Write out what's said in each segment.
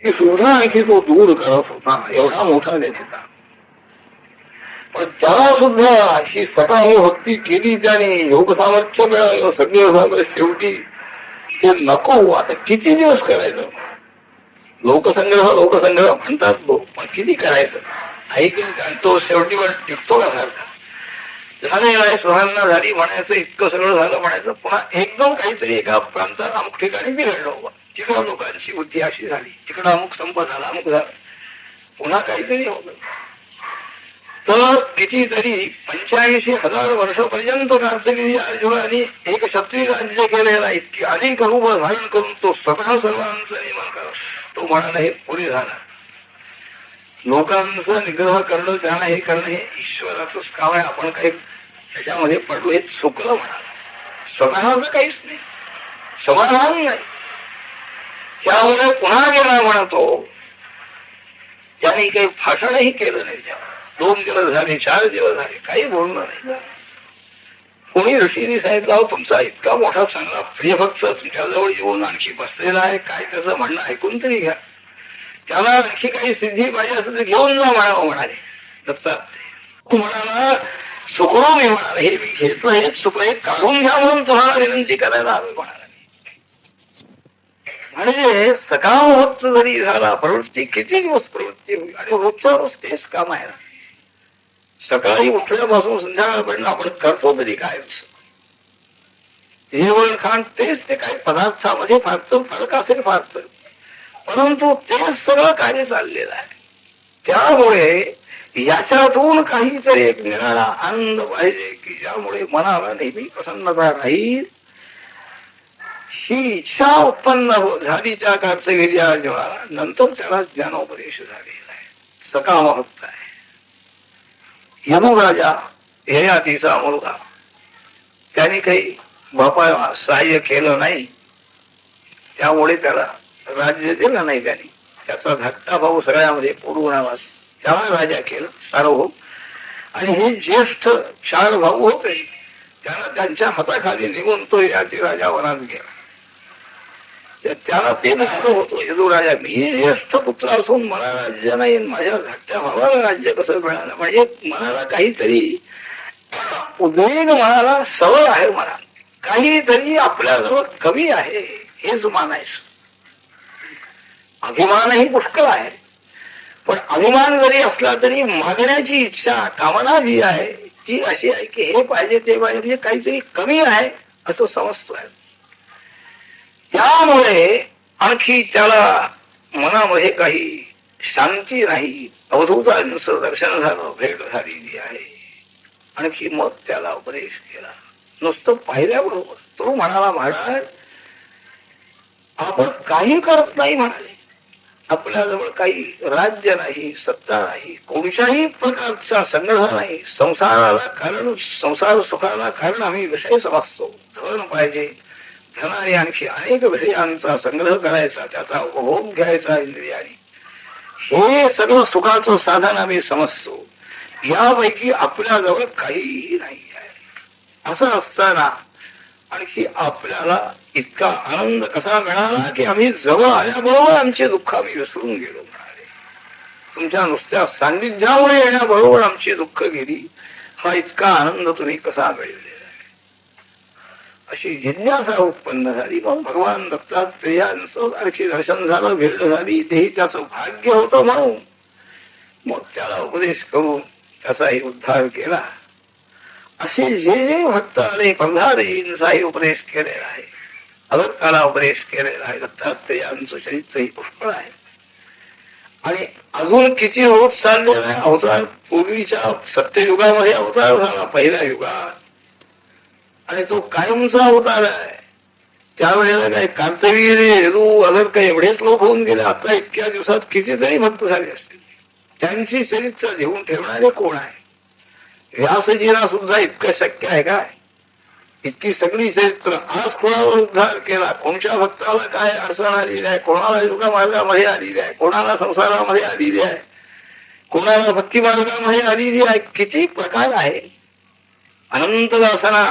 की सुद्धा आणखी तो दूर करत होता, एवढा मोठा नेता. पण त्याला सुद्धा अशी स्वतः भक्ती केली, त्याने योग सामर्थ्य मिळालं, सगळं झालं. शेवटी ते नको, आता किती दिवस करायचं. लोकसंग्रह म्हणतात लोक, पण किती करायचं. ऐकून तो शेवटी पण टिकतो का सारखा. झालं सुधारणा झाली म्हणायचं, इतकं सगळं झालं म्हणायचं, पुन्हा एकदम काहीतरी एका प्रांतात अमुक ठिकाणी बिघडलं, तिकडं लोकांची बुद्धी अशी झाली, तिकडं अमुक संपत झाला, अमुक झालं, पुन्हा काहीतरी होतं. तर कितीतरी 85,000 वर्षापर्यंत कार्तगिरी अर्जुनाने एक क्षत्रिय राज्य केलेला, इतकी अनेक रूप धारण करून तो स्वतः सर्वांचं नियमन करत. तो म्हणाला हे पुरे झालं. लोकांचा निग्रह करणं, त्यांना हे करणं हे ईश्वराचंच काम आहे. आपण काही त्याच्यामध्ये पडलो हे चुकलं म्हणाल. स्वतःच काहीच नाही, समाधान नाही. त्यामुळे पुन्हा गेला म्हणतो. त्याने काही भाषणही केलं नाही. त्या 2 दिवस झाले, 4 दिवस झाले, काही बोलणं नाही. कोणी ऋषीने सांगितलं, तुमचा इतका मोठा चांगला प्रियभक्त तुमच्याजवळ येऊन आणखी बसलेला आहे, काय त्याचं म्हणणं ऐकून तरी घ्या. त्याला आणखी काही सिद्धी पाहिजे असेल तर घेऊन जा म्हणावं म्हणाले दत्तात्रय. म्हणाला सुखरू मी म्हणाला, हे मी घेतलं, हे चुकलं, हे काढून घ्या म्हणून तुम्हाला विनंती करायला हवी म्हणाला. म्हणजे सकाळ भक्त जरी झाला, प्रवृत्ती किती दिवस प्रवृत्ती होईल. आणि रोजच्या रोज तेच काम आहे. सकाळी उठल्यापासून संध्याकाळपर्यंत आपण करतो तरी काय, जेवण खाण तेच, ते काही पदार्थामध्ये फारतं फरक असेल फारतं, परंतु तेच सगळं कार्य चाललेलं आहे. त्यामुळे याच्यातून काहीतरी एक निराळा आनंद पाहिजे की ज्यामुळे मनाला नेहमी प्रसन्नता राहील. ही इच्छा उत्पन्न झाली त्या कार्तगिरी अर्जुनाला. नंतर त्याला ज्ञानोपदेश झालेला आहे. सकाम भक्त आहे. यमराजा ययातीचा मुलगा, त्याने काही बापाला सहाय्य केलं नाही, त्यामुळे त्याला राज्य दिलं नाही. त्याने त्याचा धाकटा भाऊ सगळ्यामध्ये पूर्व नावाचा, त्याला राजा केलं सार्वभौम. आणि हे ज्येष्ठ 4 भाऊ होते, त्याला त्यांच्या हाताखाली निघून तो ययाती राजा वनात गेला. त्याला ते दुःख होतो, यदुराजा मी ज्येष्ठ पुत्र असून मला राज्य नाही, माझ्या धाकट्या भावाला राज्य कसं मिळालं. म्हणजे मनाला काहीतरी उद्वेग, मनाला सवय आहे, मला काहीतरी आपल्याजवळ कमी आहे हेच मानायचं. अभिमानही पुष्कळ आहे, पण अभिमान जरी असला तरी मागण्याची इच्छा, कामना जी आहे ती अशी आहे की हे पाहिजे ते पाहिजे, म्हणजे काहीतरी कमी आहे असं समजतोय. त्यामुळे आणखी त्याला मनामध्ये काही शांती नाही. अवधूतांचं दर्शन झालं, भेट झालेली आहे. आणखी मग त्याला उपदेश केला. नुसतं पाहिल्याबरोबर तो म्हणाला, महाराज आपण काही करत नाही म्हणाले, आपल्याजवळ काही राज्य नाही, सत्ता नाही, कोणत्याही प्रकारचा संग्रह नाही, संसाराला कारण, संसार सुखाला कारण आम्ही विषय समजतो. धन पाहिजे, धनाने आणखी अनेक विषयांचा संग्रह करायचा, त्याचा उपभोग घ्यायचा इंद्रियाने, हे सगळं सुखाचं साधन आम्ही समजतो. यापैकी आपल्याजवळ काहीही नाही आहे. असं असताना आणखी आपल्याला इतका आनंद कसा मिळाला की आम्ही जवळ आल्याबरोबर आमचे दुःख आम्ही विसरून गेलो म्हणाले. तुमच्या नुसत्या सान्निध्यामुळे येण्याबरोबर आमची दुःख गेली, हा इतका आनंद तुम्ही कसा मिळवलेला आहे, अशी जिज्ञासा उत्पन्न झाली. मग भगवान दत्तात्रेयांचं आणखी दर्शन झालं, भेट झाली, तेही त्याचं भाग्य होतं म्हणून मग त्याला उपदेश करून त्याचाही उद्धार केला. असे जे जे भक्त आले, प्रल्हादजींचाही उपदेश केलेला आहे, अगत्याला उपदेश केलेला आहे. दत्तात्रेयांचं चरित्रही पुष्कळ आहे. आणि अजून किती होत चाललेला आहे. अवतार पूर्वीच्या सत्ययुगामध्ये अवतार झाला, पहिल्या युगात, आणि तो कायमचा अवतार आहे. त्यावेळेला काय कार्तवीर्य, यदू, अगर काही एवढेच लोक होऊन गेले. आता इतक्या दिवसात कितीतरी भक्त झाले असतील. त्यांची चरित्र घेऊन ठेवणारे कोण आहे? व्यासजीला सुद्धा इतकं शक्य आहे काय? इतकी सगळी चरित्र आज कोणावर उद्धार केला, कोणत्या भक्ताला काय अडचण आलेली आहे, कोणाला युगा मार्गामध्ये आलेली आहे, कोणाला संसारामध्ये आलेली आहे, कोणाला भक्ती मार्गामध्ये आलेली आहे. किती प्रकार आहे. अनंत वासना,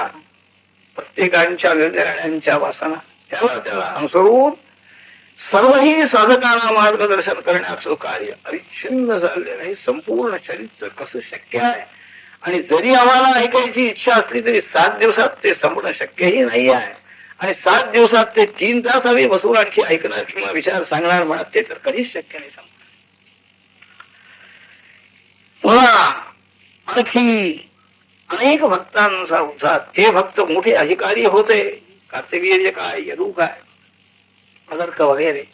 प्रत्येकांच्या निर्णयांच्या वासना त्याला अनुसरून सर्वही साधकांना मार्गदर्शन करण्याचं कार्य अविच्छिन्न झालेलं आहे. संपूर्ण चरित्र कसं शक्य आहे? आणि जरी आम्हाला ऐकायची इच्छा असली तरी 7 दिवसात ते संपणं शक्यही नाही आहे. आणि 7 दिवसात ते 3 तास आम्ही बसून आणखी ऐकणार किंवा विचार सांगणार म्हणत ते तर कधीच शक्य नाही. संपणार पुन्हा आणखी अनेक भक्तांचा उत्साह. ते भक्त मोठे अधिकारी होते. कार्तिकेय काय, यदू काय, अदर्क वगैरे.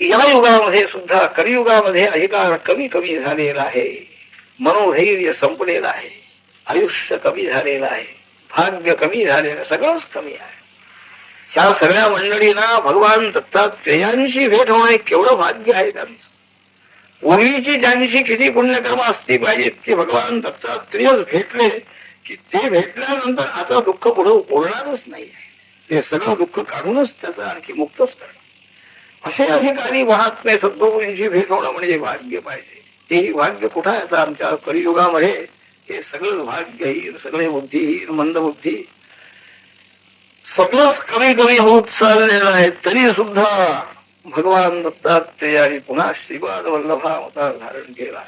या युगामध्ये सुद्धा कलियुगामध्ये अधिकार कमी कमी झालेला आहे. मनोधैर्य संपलेलं आहे. आयुष्य कमी झालेलं आहे. भाग्य कमी झालेलं, सगळंच कमी आहे. ह्या सगळ्या मंडळींना भगवान दत्तात्रेयांची भेट होणे केवढं भाग्य आहे त्यांचं. पूर्वीची ज्यांची किती पुण्यकर्म असती पाहिजे ते भगवान दत्तात्रेय भेटले की ते भेटल्यानंतर आता दुःख पुढे ओढणारच नाही. ते सगळं दुःख काढूनच त्याचं आणखी मुक्तच करणं. असे अधिकारी महात्मे सद्गुरूंची भेट होणं म्हणजे भाग्य पाहिजे. तेही भाग्य कुठं आहे आता आमच्या कलियुगामध्ये? हे सगळं भाग्यहीन, सगळे बुद्धिहीन, मंदबुद्धी, सगळंच कमी कमी होत चाललेलं आहे. तरी सुद्धा भगवान दत्तात्रेयांनी पुन्हा श्रीपाद वल्लभा अवतार धारण केला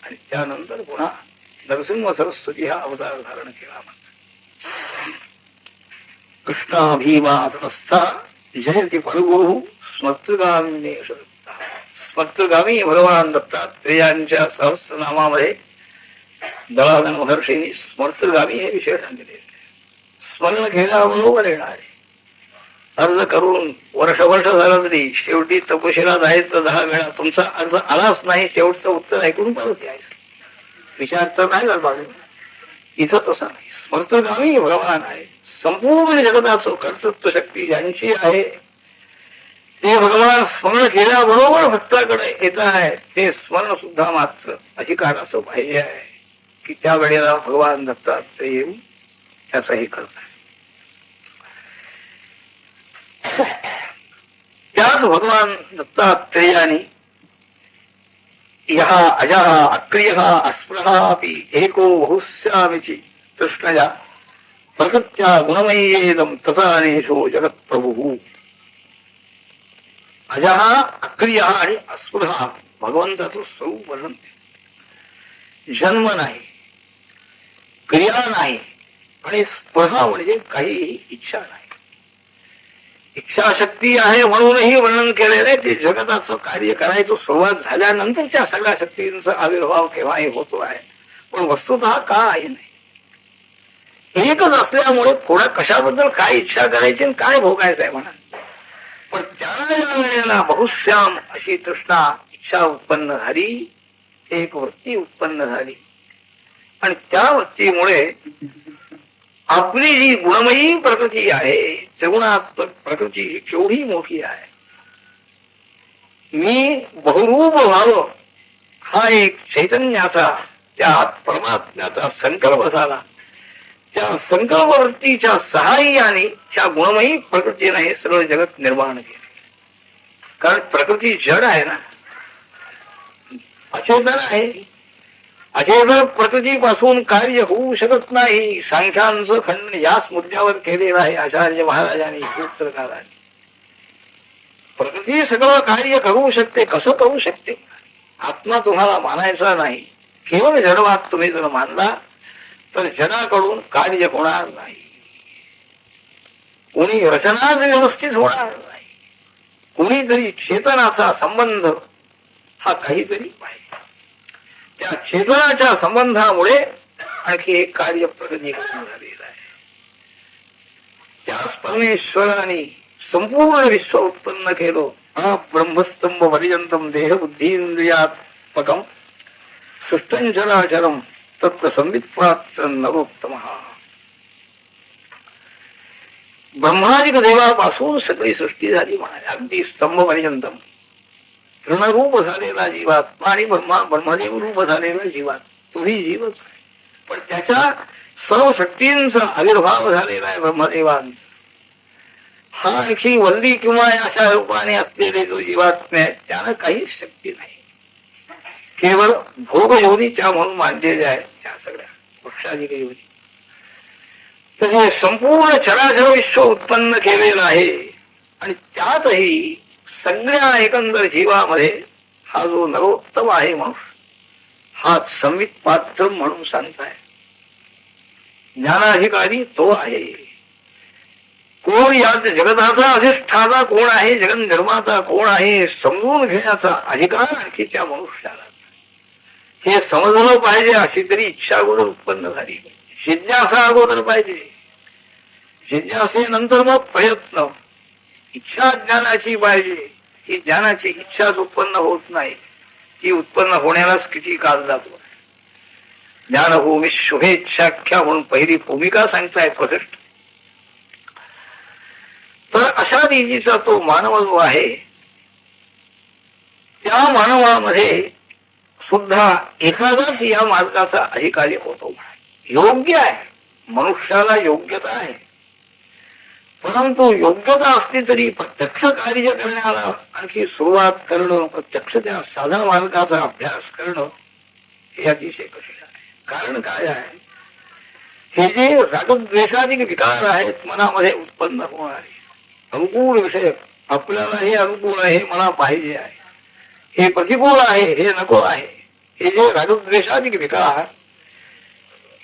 आणि त्यानंतर पुन्हा नरसिंह सरस्वती हा अवतार धारण केला. कृष्णा भीमातस्था जयती परगुरु स्मर्तगामी. स्मर्तगामी भगवान दत्तात्रेयांच्या सहस्रनामामध्ये दळानंद महर्षींनी स्मर्तगामी हे विशेषण दिले. स्मरण केल्याबरोबर येणारे. अर्ज करून वर्ष झालं तरी शेवटी तपशीला जायचं 10 वेळा, तुमचा अर्ज आलाच नाही, शेवटचं उत्तर ऐकून परत यायचं. विचार तर नाही झाला. इथं तसं नाही. स्मर्तगामी भगवान आहे. संपूर्ण जगताचं कर्तृत्व शक्ती ज्यांची आहे ते भगवान स्मरण केल्याबरोबर भक्ताकडे येत आहे. ते स्मरण सुद्धा मात्र अधिकाराचं पाहिजे आहे की त्या वेळेला भगवान दत्तात्रेय येऊन त्याचंही करत आहे. त्याच भगवान दत्तात्रेयाने यः अजः अक्रियः अस्पृहापि एको बहुस्यामिति तृष्णया प्रकृत्या गुणमय्येदं तथानेशो जगत्प्रभुः. अजः अक्रियः आणि अस्पृहा भगवंताचं स्वरूप वर्णन. जन्म नाही, क्रिया नाही आणि स्पृहा म्हणजे काही इच्छा नाही. इच्छाशक्ती आहे म्हणूनही वर्णन केलेलं आहे. ते जगताचं कार्य करायचं सुरुवात झाल्यानंतरच्या सगळ्या शक्तींचा आविर्भाव केव्हाही होतो आहे. पण वस्तुतः का आहे नाही. एकच असल्यामुळे पुढे कशाबद्दल काय इच्छा करायची आणि काय भोगायचं आहे म्हणा. पण त्याला या वेळेला बहुश्याम अशी तृष्णा, इच्छा उत्पन्न झाली, एक वृत्ती उत्पन्न झाली आणि त्या वृत्तीमुळे आपली जी गुणमयी प्रकृती आहे, त्रिगुणात्मक प्रकृती ही केवढी मोठी आहे. मी बहुरूप व्हावं हा एक चैतन्याचा, त्यात परमात्म्याचा संकल्प झाला. त्या संकल्पवृत्तीच्या सहाय्याने त्या गुणमयी प्रकृतीने हे सगळं जगत निर्माण केले. कारण प्रकृती जड आहे ना, अचेतन आहे. अचेतन प्रकृतीपासून कार्य होऊ शकत नाही. सांख्यांचं खंडन याच मुद्द्यावर केलेलं आहे आचार्य महाराजांनी, सूत्रकारांनी. प्रकृती सगळं कार्य करू शकते. कसं करू शकते? आत्मा तुम्हाला मानायचा नाही. केवळ जडवाद तुम्ही जर मानला तर जडाकडून कार्य होणार नाही. कोणी रचनाच व्यवस्थित होणार नाही. कोणीतरी चेतनाचा संबंध हा काहीतरी पाहिजे. त्या चेतनाच्या संबंधामुळे आणखी एक कार्य प्रगती झालेलं आहे. त्याच परमेश्वराने संपूर्ण विश्व उत्पन्न केलं. ब्रह्मस्तंभ पर्यंतम देह बुद्धींद्रियात्मकम सृष्टं चराचरम तत्र संवित्प्राप्त नरोत्तम. ब्रह्मादिक देवापासून सगळी सृष्टी झाली म्हणाली. अगदी स्तंभ पर्यंतम तृणरूप झालेला जीवात्मा आणि ब्रह्मदेव रूप झालेला जीवात तोही जीवच आहे. पण त्याच्या सर्व शक्तींचा आविर्भाव झालेला आहे ब्रह्मदेवांचा. हा आणखी वल्ली किंवा अशा रूपाने असलेले जो जीवात्मा आहे त्यानं काहीच शक्ती नाही. केवळ भोग योनीच्या म्हणून मानलेल्या आहेत त्या सगळ्या वृक्षाधिक योनी. तर हे संपूर्ण चराचर विश्व उत्पन्न केलेलं आहे आणि त्यातही सगळ्या एकंदर जीवामध्ये हा जो नरोत्तम आहे मनुष्य, हा संवित पात्र म्हणून सांगताय. ज्ञानाधिकारी तो आहे. कोण या जगताचा अधिष्ठाता कोण आहे, जगन धर्माचा कोण आहे, समजून घेण्याचा अधिकार आणखी त्या मनुष्याला. हे समजलं पाहिजे, अशी तरी इच्छा अगोदर उत्पन्न झाली. जिज्ञासा अगोदर पाहिजे, जिज्ञासेनंतर मग प्रयत्न. इच्छा ज्ञानाची पाहिजे. ही ज्ञानाची इच्छाच उत्पन्न होत नाही. ती उत्पन्न होण्यालाच किती काळ जातो. ज्ञानभूमी शुभेच्छाख्या म्हणून पहिली भूमिका सांगताय प्रशिष्ट. तर अशा रीतीचा तो मानव जो आहे, त्या मानवामध्ये सुद्धा एखादाच या मार्गाचा अधिकारी होतो. योग्य आहे, मनुष्याला योग्यता आहे, परंतु योग्यता असली तरी प्रत्यक्ष कार्य करण्याला आणखी सुरुवात करणं, प्रत्यक्ष त्या साधन मार्गाचा अभ्यास करणं हे अतिशय कठीण आहे. कारण काय आहे, हे जे रागद्वेषाधिक विकार आहेत मनामध्ये उत्पन्न होणारे, अनुकूल विषय, आपल्याला हे अनुकूल आहे, हे मला पाहिजे आहे, हे प्रतिकूल आहे, हे नको आहे, हे जे रागद्वेषाधिक विकार,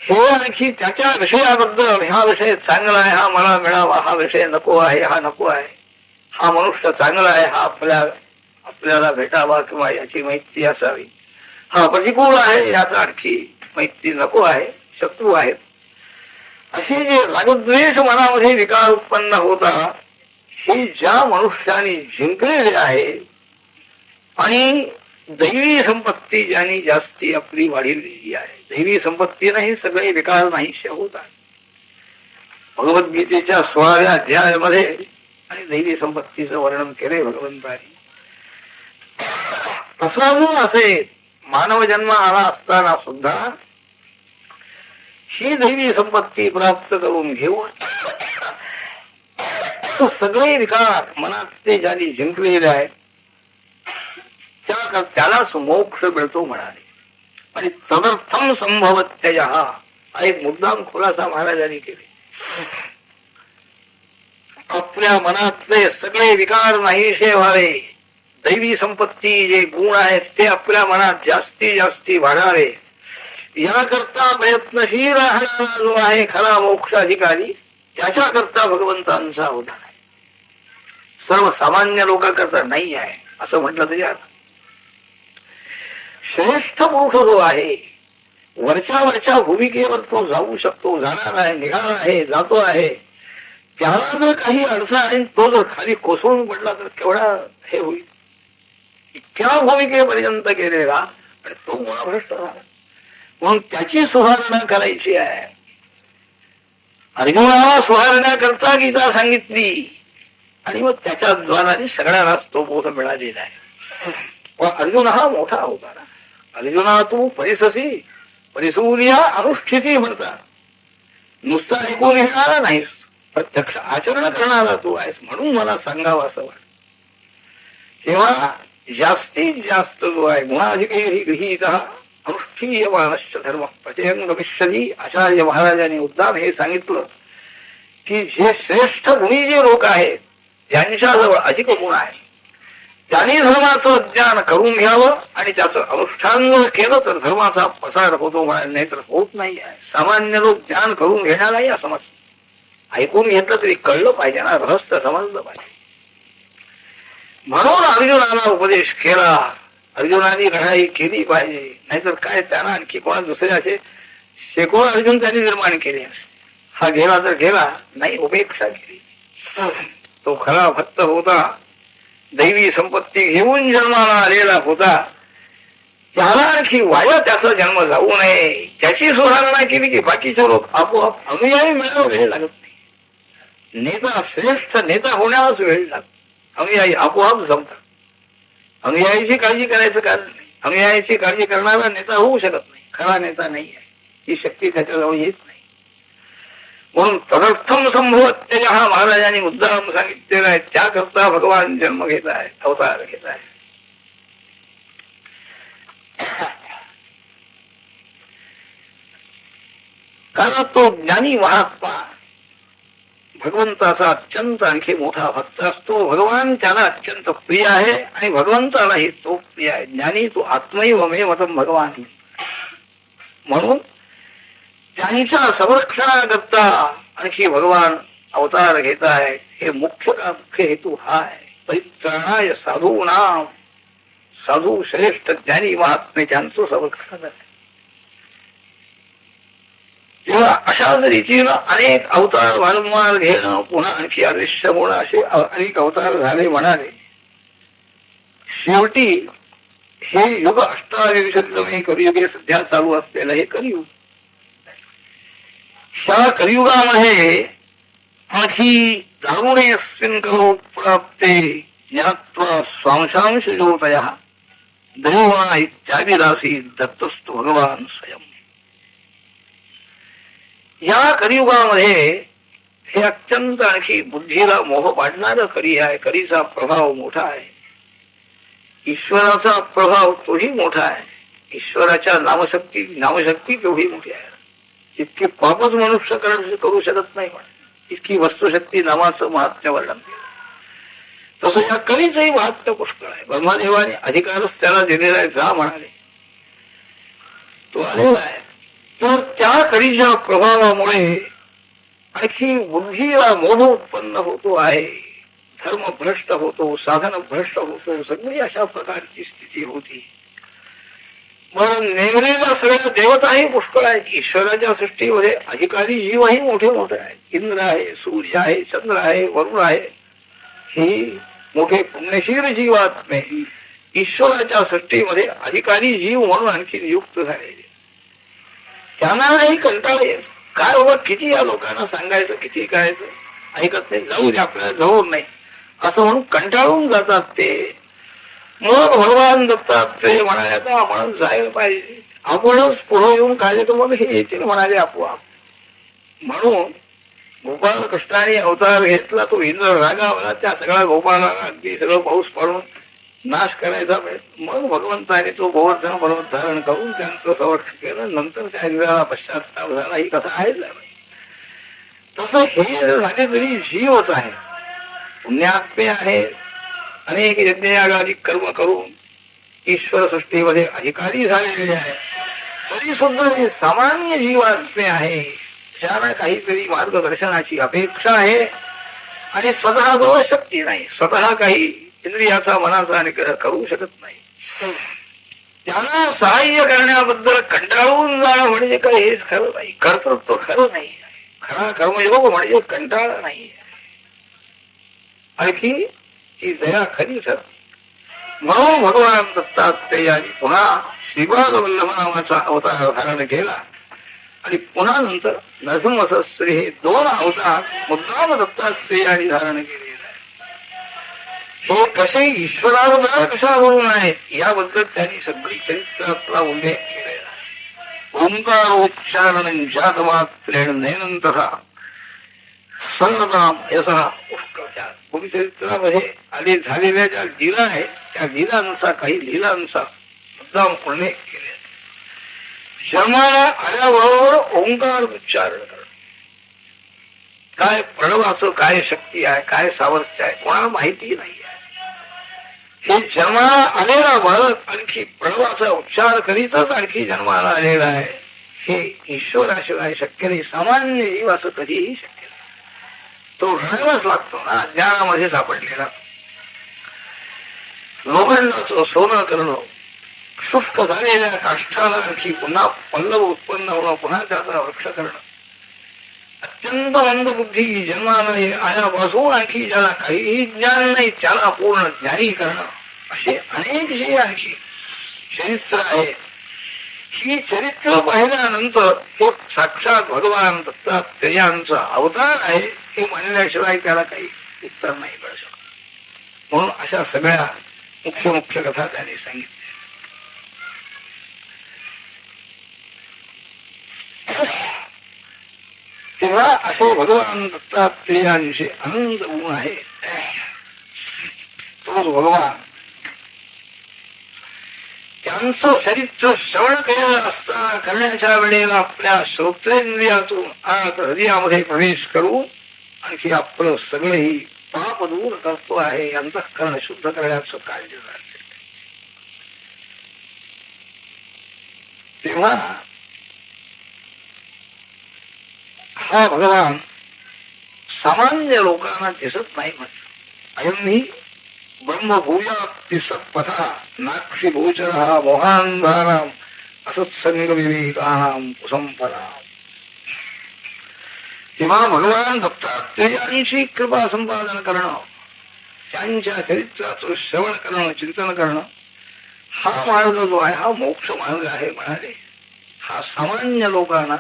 हे आणखी त्याच्या विषयाबद्दल, हा विषय चांगला आहे, हा मला मिळावा, हा विषय नको आहे, हा नको आहे, हा मनुष्य चांगला आहे, हा आपल्याला भेटावा किंवा याची मैत्री असावी, हा प्रतिकूल आहे, याचा आणखी मैत्री नको आहे, शत्रू आहेत, असे जे रागद्वेष मनामध्ये विकार उत्पन्न होता, हे ज्या मनुष्याने जिंकलेले आहे आणि दैवी संपत्ती ज्यांनी जास्ती आपली वाढवलेली आहे, दैवी संपत्तीने हे सगळे विकार नाहीसे होतात. भगवद्गीतेच्या 16व्या अध्यायामध्ये आणि दैवी संपत्तीचं वर्णन केले भगवंतानी. असाजून असे मानव जन्म आला असताना सुद्धा ही दैवी संपत्ती प्राप्त करून घेऊन सगळे विकार मनात ते ज्यांनी जिंकलेले आहेत त्यालाच मोक्ष मिळतो म्हणाले. आणि तदर्थम संभवत्यय हा एक मुद्दाम खुलासा महाराजांनी केले. आपल्या मनातले सगळे विकार नाहीसे व्हावे, दैवी संपत्ती जे गुण आहेत ते आपल्या मनात जास्ती जास्ती वाढावे, याकरता प्रयत्नशील राहणारा जो आहे खरा मोक्षाधिकारी, त्याच्याकरता भगवंतांचा अवतार आहे. सर्वसामान्य लोकांकरता नाही आहे असं म्हटलं तरी श्रेष्ठ पुरुष जो आहे, वरच्या भूमिकेवर तो जाऊ शकतो, जाणार आहे, निघाला आहे, जातो आहे, त्याला जर काही अडचण आहे, तो जर खाली कोसळून पडला तर केवढा हे होईल. इतक्या भूमिकेपर्यंत गेलेला आणि तो गुणभ्रष्ट झाला. म्हणून त्याची सुधारणा करायची आहे. अर्जुनाला सुधारण्याकरता गीता सांगितली आणि मग त्याच्या द्वाराने सगळ्यांनाच तो बोध मिळालेला आहे. पण अर्जुन हा मोठा होता ना. अर्जुना तू परिससी परिसूर्या अनुष्ठिती म्हणतात, नुसता ऐकून घेणारा नाहीस, प्रत्यक्ष आचरण करणारा तू आहेस, म्हणून मला सांगावं असं वाटत. तेव्हा जास्तीत जास्त जो आहे गुणाधिकारी गृहीत अनुष्ठीयमानश्च धर्म प्रत्ययंग भविष्यती. आचार्य महाराजांनी उद्दाम हे सांगितलं की जे श्रेष्ठ गुणी जे लोक आहेत, ज्यांच्याजवळ अधिक गुण आहे, त्यांनी धर्माचं ज्ञान करून घ्यावं आणि त्याचं अनुष्ठान केलं तर धर्माचा प्रसार होतो, नाही तर होत नाही आहे. सामान्य लोक ज्ञान करून घेणाराही असमज, ऐकून घेतलं तरी कळलं पाहिजे ना, रहस्य समजलं पाहिजे. म्हणून अर्जुनाला उपदेश केला. अर्जुनाने लढाई केली पाहिजे, नाहीतर काय त्यांना आणखी कोणा दुसऱ्याचे शेकडो अर्जुन त्यांनी निर्माण केले असते. हा गेला तर गेला, नाही उपेक्षा केली. तो खरा भक्त होता, दैवी संपत्ती घेऊन जन्माला आलेला होता, त्याला आणखी वाया त्याचा जन्म जाऊ नये, त्याची सुधारणा केली की बाकीचे लोक आपोआप अनुयायी मिळायला वेळ लागत नाही. नेता श्रेष्ठ नेता होण्यालाच वेळ लागतो, अनुयायी आपोआप जमतात. अनुयायीची काळजी करायचं कारण नाही, अनुयायीची काळजी करणारा नेता होऊ शकत नाही, खरा नेता नाही आहे, ही शक्ती त्याच्याजवळ येत नाही. म्हणून तदर्थम संभवत्यय हा महाराजांनी मुद्दाम सांगितलेला आहे. त्याकरता भगवान जन्म घेत आहे, अवतार घेत आहे. कारण तो ज्ञानी महात्मा भगवंताचा अत्यंत आणखी मोठा भक्त असतो. भगवान त्याला अत्यंत प्रिय आहे आणि भगवंतालाही तो प्रिय आहे. ज्ञानी तो आत्मैव मे मतम भगवान. म्हणून त्यांच्या संरक्षणाकरता आणखी भगवान अवतार घेत आहेत. हे मुख्य हेतू हा आहे. परित्राणाय साधूनाम, साधू श्रेष्ठ ज्ञानी महात्मे त्यांचं संरक्षण आहे. तेव्हा अशाच रीतीनं अनेक अवतार वारंवार घेणं, पुन्हा आणखी अदृश्य होणं, असे अनेक अवतार झाले म्हणाले. शेवटी हे युग अष्टाविंशतमे कलियुगे सध्या चालू असलेलं हे कलियुग. ह्या कलियुगामध्ये आणखी दारुणे अस्मिन् करो प्राप्ते ज्ञात्वा स्वांशांश ज्योतयः दैवा इत्यादिदासी दत्तस्तु भगवान स्वयं. या कलियुगामध्ये हे अत्यंत आणखी बुद्धीला मोह पाडणारं कली आहे. कलीचा प्रभाव मोठा आहे. ईश्वराचा प्रभाव तोही मोठा आहे. ईश्वराच्या नामशक्ती तेवढी मोठी आहे. जितकी पापच मनुष्य करू शकत नाही इतकी वस्तुशक्ती नामाचं महात्म्य वर्णन केलं. तसं या कलीचंही महात्म्य पुष्कळ आहे. ब्रह्मदेवाने अधिकारच त्याला दिलेला आहे. जा म्हणाले तो आलेला आहे. तर त्या कलीच्या प्रभावामुळे आणखी बुद्धीला मोह उत्पन्न होतो आहे. धर्म भ्रष्ट होतो, साधन भ्रष्ट होतो, सगळी अशा प्रकारची स्थिती होती. म्हणून नेमलेल्या सगळ्या देवताही पुष्कळ आहेत. ईश्वराच्या सृष्टीमध्ये अधिकारी जीवही मोठे मोठे आहेत. इंद्र आहे, सूर्य आहे, चंद्र आहे, वरुण आहे. ही मोठे पुण्यशील जीवात्मे ईश्वराच्या सृष्टीमध्ये अधिकारी जीव म्हणून आणखी नियुक्त झालेले. त्यांनाही कंटाळा यायचा. काय बाबा किती या लोकांना सांगायचं, किती करायचं, ऐकत नाही, जाऊ दे आपल्याला जवळ नाही असं म्हणून कंटाळून जातात ते. मग भगवान दत्तात्रेय म्हणाले आता आपण जायला पाहिजे, आपणच पुढे येऊन कार्यक्रम हे येतील म्हणाले आपोआप. म्हणून गोपाळ कृष्णाने अवतार घेतला. तो इंद्र रागावला. त्या सगळ्या गोपाळाला अगदी सगळं पाऊस पाडून नाश करायचा प्रयत्न. मग भगवंताने तो गोवर्धन पर्वत धारण करून त्यांचं संरक्षण केलं. नंतर त्या इंद्राला पश्चाताप झाला. ही कथा आहे. तसं हे झाले तरी जीवच आहे, पुण्यात्मे आहे. अनेक यज्ञयागादी कर्म करून ईश्वर सृष्टीमध्ये अधिकारी झालेले आहे. तरी सुद्धा हे सामान्य जीवात्मे आहे. त्याला काहीतरी मार्गदर्शनाची अपेक्षा आहे आणि स्वतः जवळ शक्ती नाही. स्वतः काही इंद्रियाचा मनाचा निग्रह करू शकत नाही. त्यांना सहाय्य करण्याबद्दल कंटाळून जाणं म्हणजे काय हेच खरं नाही. कर्तृत्व खरं नाही. खरा कर्मयोग म्हणजे कंटाळा नाही. आणखी ती दया खरी ठरते. म्हणून भगवान दत्तात्रेयाने पुन्हा श्रीपाद वल्लभ नावाचा अवतार धारण केला आणि पुन्हा नंतर नरसिंहसहस्री हे 2 अवतार मुद्दाम दत्तात्रेयाने धारण केलेले आहे. हे कसे ईश्वरावतार कशावरून आहेत याबद्दल त्यांनी सगळी चरित्रातला उल्लेख केलेला आहे. ओंकारोच्चारण जातमात्रेण नयनंतसा सर्वनाम यसा पुष्कळ. चरित्रामध्ये आले झालेल्या ज्या लीला आहेत त्या लीलांचा काही लीलांचा मुद्दाम उल्लेख केले. जन्माला आल्याबरोबर ओंकार उच्चारण करणं. काय प्रणवाचं काय शक्ती आहे, काय सामर्थ्य आहे कोणाला माहिती नाही आहे. हे जन्माला आलेला बालक आणखी प्रणवाचा उच्चार करीतच आणखी जन्माला आलेला आहे. हे ईश्वराशिवाय शक्य नाही. सामान्य जीव असं कधीही शक्य नाही. तो रडायलाच लागतो ना ज्ञानामध्ये सापडलेला. लोखंडाचं सोनं करणं, शुष्क झालेल्या काष्ठाला आणखी पुन्हा पल्लव उत्पन्न होणं, पुन्हा त्याचा वृक्ष करणं, अत्यंत मंदबुद्धी जन्माला आल्यापासून आणखी ज्याला काहीही ज्ञान नाही त्याला पूर्ण ज्ञानी करणं, असे अनेक जे आणखी चरित्र आहे. ही चरित्र पाहिल्यानंतर तो साक्षात भगवान दत्तात्रेयांचा अवतार आहे हे म्हणल्याशिवाय त्याला काही उत्तर नाही कळू शकत. म्हणून अशा सगळ्या मुख्य मुख्य कथा त्याने सांगितल्या. तेव्हा असे भगवान दत्तात्रेयांचे आनंद गुण आहे. तो भगवान त्यांचं चरित्र श्रवण केलेलं करण्याच्या वेळेला आपल्या श्रोत्रेंद्रियातून आत हृदयामध्ये प्रवेश करून आणखी आपलं सगळंही पाप दूर करतो आहे, अंतःकरण शुद्ध करण्याचं कार्य झाले. तेव्हा हा भगवान सामान्य लोकांना दिसत नाही म्हणत. अयंही ब्रह्मभूयाप्ती सत्पथा नाक्षी भूचर हा मोहांधाराम असत्संग विवेकानाम कुसंपराम. तेव्हा भगवान दत्तात्रेयांची कृपा संपादन करणं, त्यांच्या चरित्राचं श्रवण करणं, चिंतन करणं, हा मार्ग जो आहे हा मोक्ष मार्ग आहे म्हणाले. हा सामान्य लोकांना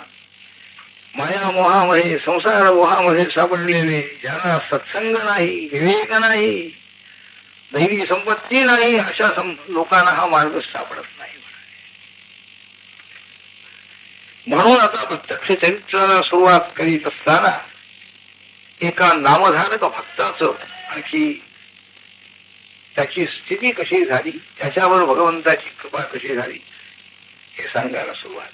माया मोहामध्ये, संसार मोहामध्ये सापडलेले, ज्यांना सत्संग नाही, विवेक नाही, दैवी संपत्ती नाही, अशा लोकांना हा मार्ग सापडत नाही. म्हणून आता प्रत्यक्ष चरित्राला सुरुवात करीत असताना एका नामधारक भक्ताचं आणखी त्याची स्थिती कशी झाली, त्याच्यावर भगवंताची कृपा कशी झाली हे सांगायला सुरुवात.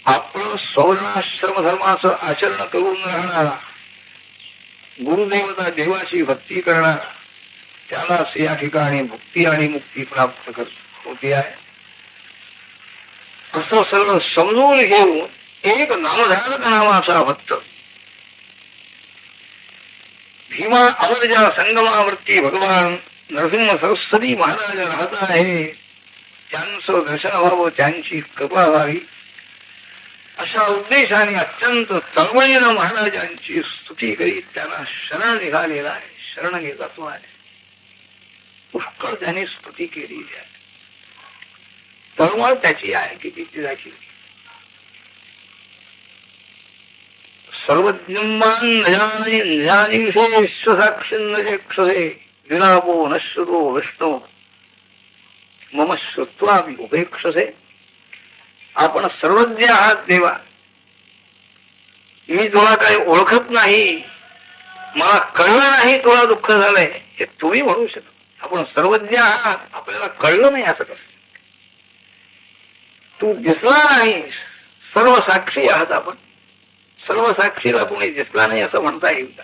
आपलं सवर्णाश्रम धर्माचं आचरण करून राहणारा, गुरुदेवता देवाची भक्ती करणारा, त्यालाच या ठिकाणी भुक्ती आणि मुक्ती प्राप्त होते आहे असं सगळं समजून घेऊन एक नामधारक नावाचा भक्त भीमा अमरजा संगमावरती भगवान नरसिंह सरस्वती महाराज राहत आहे, त्यांचं दर्शन व्हावं, त्यांची कृपा व्हावी अशा उद्देशाने अत्यंत तळमळीनं महाराजांची स्तुती करीत त्यांना शरण निघालेला आहे, शरण घेतो आहे. पुष्कळ त्यांनी स्तुती केलेली आहे. तळमळ त्याची आहे की किती त्याची. सर्वज्ञमान विश्वसाक्षिन्नक्षसे विलापो नश्रुतो विष्णू मम श्रुत्वा उपेक्षसे. आपण सर्वज्ञ आहात देवा, मी तुला काही ओळखत नाही, मला कळलं नाही तुला दुःख झालंय हे तुम्ही म्हणू शकता. आपण सर्वज्ञ आहात, आपल्याला कळलं नाही असं कसं. तू दिसला नाही, सर्व साक्षी आहात आपण, सर्व साक्षीला कोणी दिसला नाही असं म्हणता येईल का?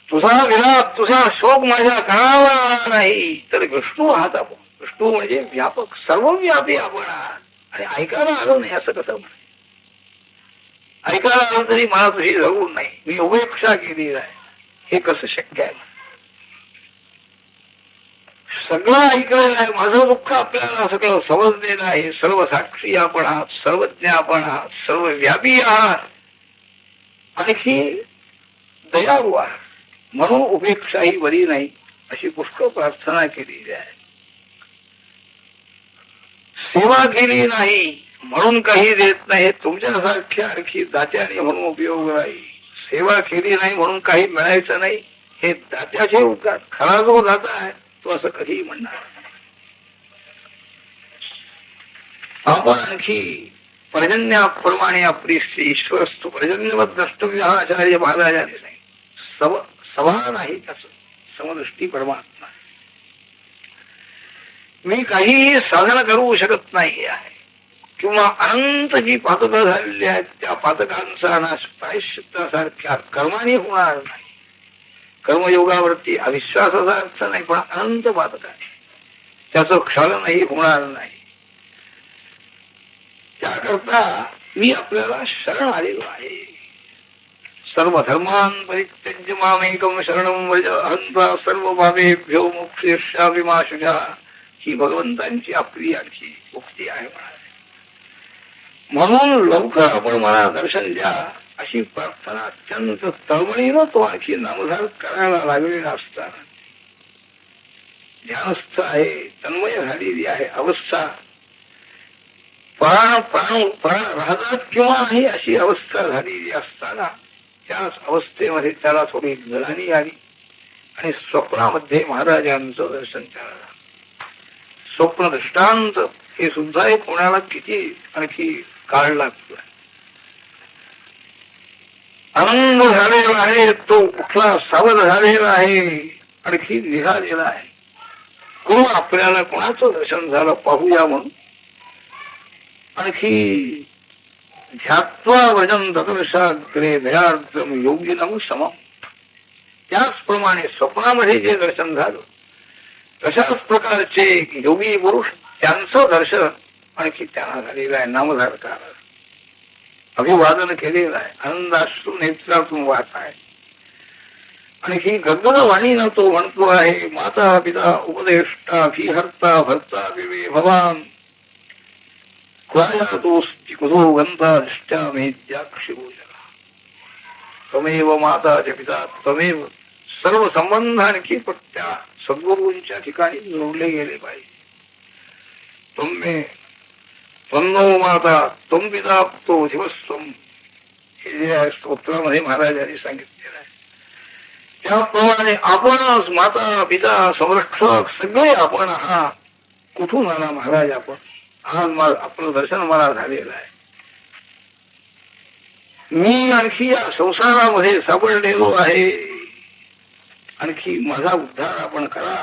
तुझा विलाप, तुझा शोक माझ्या कानावर नाही, तर विष्णू आहात आपण. विष्णू म्हणजे व्यापक, सर्वव्यापी आपण आहात आणि ऐकायला आलं नाही असं कसं म्हणे. ऐकायला आलं तरी मला तुझी जरूर नाही, मी उपेक्षा केली आहे, हे कसं शक्य आहे? सगळं ऐकलेलं आहे, माझं दुःख आपल्याला सगळं समजलेलं आहे. सर्व साक्षी आपण आहात, सर्वज्ञ आपण आहात, सर्व व्यापी आहात, आणखी दयाळू आहात, म्हणून उपेक्षा ही बरी नाही अशी पुष्कळ प्रार्थना केलेली आहे. सेवा केली नाही म्हणून काही देत नाही, तुमच्यासारख्या आणखी दात्याने म्हणून उपयोग नाही. सेवा केली नाही म्हणून काही मिळायचं नाही, हे दात्याचे उद्गार. खरा जो दाता आहे तो असं कधीही म्हणणार. आपण आणखी पर्जन्याप्रमाणे आपली ईश्वरस्तु पर्जन्यवत द्रष्टव्य हा आचार्य महाराजांनी सांगितलं. सभा नाही त्याच समदृष्टी परमात्मा. मी काहीही साधन करू शकत नाही आहे, किंवा अनंत जी पातकं झालेली आहेत त्या पातकांचा नाश प्रायश्चित्तासारख्या कर्माने होणार नाही. कर्मयोगावरती अविश्वासाचा अर्थ नाही, पण अनंत पातक आहे, त्याचं क्षालनही होणार नाही. त्याकरता मी आपल्याला शरण आलेलो आहे. सर्व धर्मान परित्यज्य मामेकं शरणं व्रज अहं सर्व पापेभ्यो मोक्षयिष्यामि मा शुचः. ही भगवंतांची आपली आणखी मुक्ती आहे म्हणाले. म्हणून लवकर आपण मला दर्शन द्या अशी प्रार्थना अत्यंत तळमळीनं तो आणखी नामधार करायला लागलेला असताना ध्यानस्थ आहे, तन्मय झालेली आहे अवस्था. प्राण प्राण प्राण राहतात किंवा नाही अशी अवस्था झालेली असताना त्याच अवस्थेमध्ये त्याला थोडी ग्लानी आली आणि स्वप्नामध्ये महाराजांचं दर्शन त्याला. स्वप्न दृष्टांत हे सुद्धा एक कोणाला किती आणखी काळ लागतो. आनंद झालेला आहे, तो कुठला सावध झालेला आहे, आणखी निघालेला आहे. कोण आपल्याला कोणाचं दर्शन झालं पाहूया म्हणून आणखी ध्यात्वा वजन तदर्शाग्रे दयार्द्रम योगिनम समम, त्याचप्रमाणे स्वप्नामध्ये जे दर्शन झालं तशाच प्रकारचे योगी पुरुष त्यांचं दर्शन आणखी त्यांना झालेलं आहे. नामधारकाला अभिवादन केलेलं आहे, आनंदाश्रू नेत्रातून वाहत आहे. आणखी गद्गद वाणीनं तो म्हणतो आहे, माता पिता उपदेष्टा विहर्ता भर्ता विवे भवान क्वायातोस्ति कुतो गंता दृष्ट्या मेत्याक्षी गोचरा. त्वमेव माता च पिता त्वमेव, सर्व संबंध आणखी त्या सद्गुरूंच्या ठिकाणी जोडले गेले पाहिजे. त्वन्नो माता त्वं पिता तो दिवस्त्वं, हे जे आहे स्तोत्रामध्ये महाराजांनी सांगितलेलं आहे. त्याप्रमाणे आपणच माता पिता संरक्षक सगळे आपण. हा कुठून आला महाराज आपण? आज आपलं दर्शन मला झालेलं आहे. मी आणखी या संसारामध्ये सापडलेलो आहे, आणखी माझा उद्धार आपण करा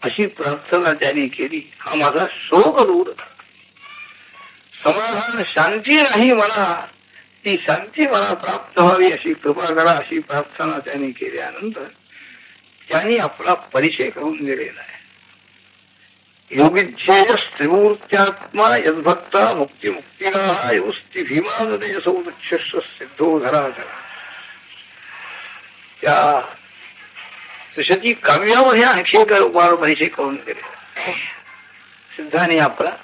अशी प्रार्थना त्यांनी केली. हा माझा शोक दूर करा, समाधान शांती नाही मला, ती शांती मला प्राप्त व्हावी अशी कृपा करा अशी प्रार्थना त्यांनी केल्यानंतर त्यांनी आपला परिचय करून दिलेला आहे. योगिध्येय त्रिमूर्त्यात्मा यद्भक्ता मुक्ती मुक्तिना योस्ति भीमानदय सौदक्षस्स सिद्धो धराधरा. त्या त्रिशती काव्यामध्ये आणखी एक उपार परिचय करून दिलेला सिद्धाने आपला.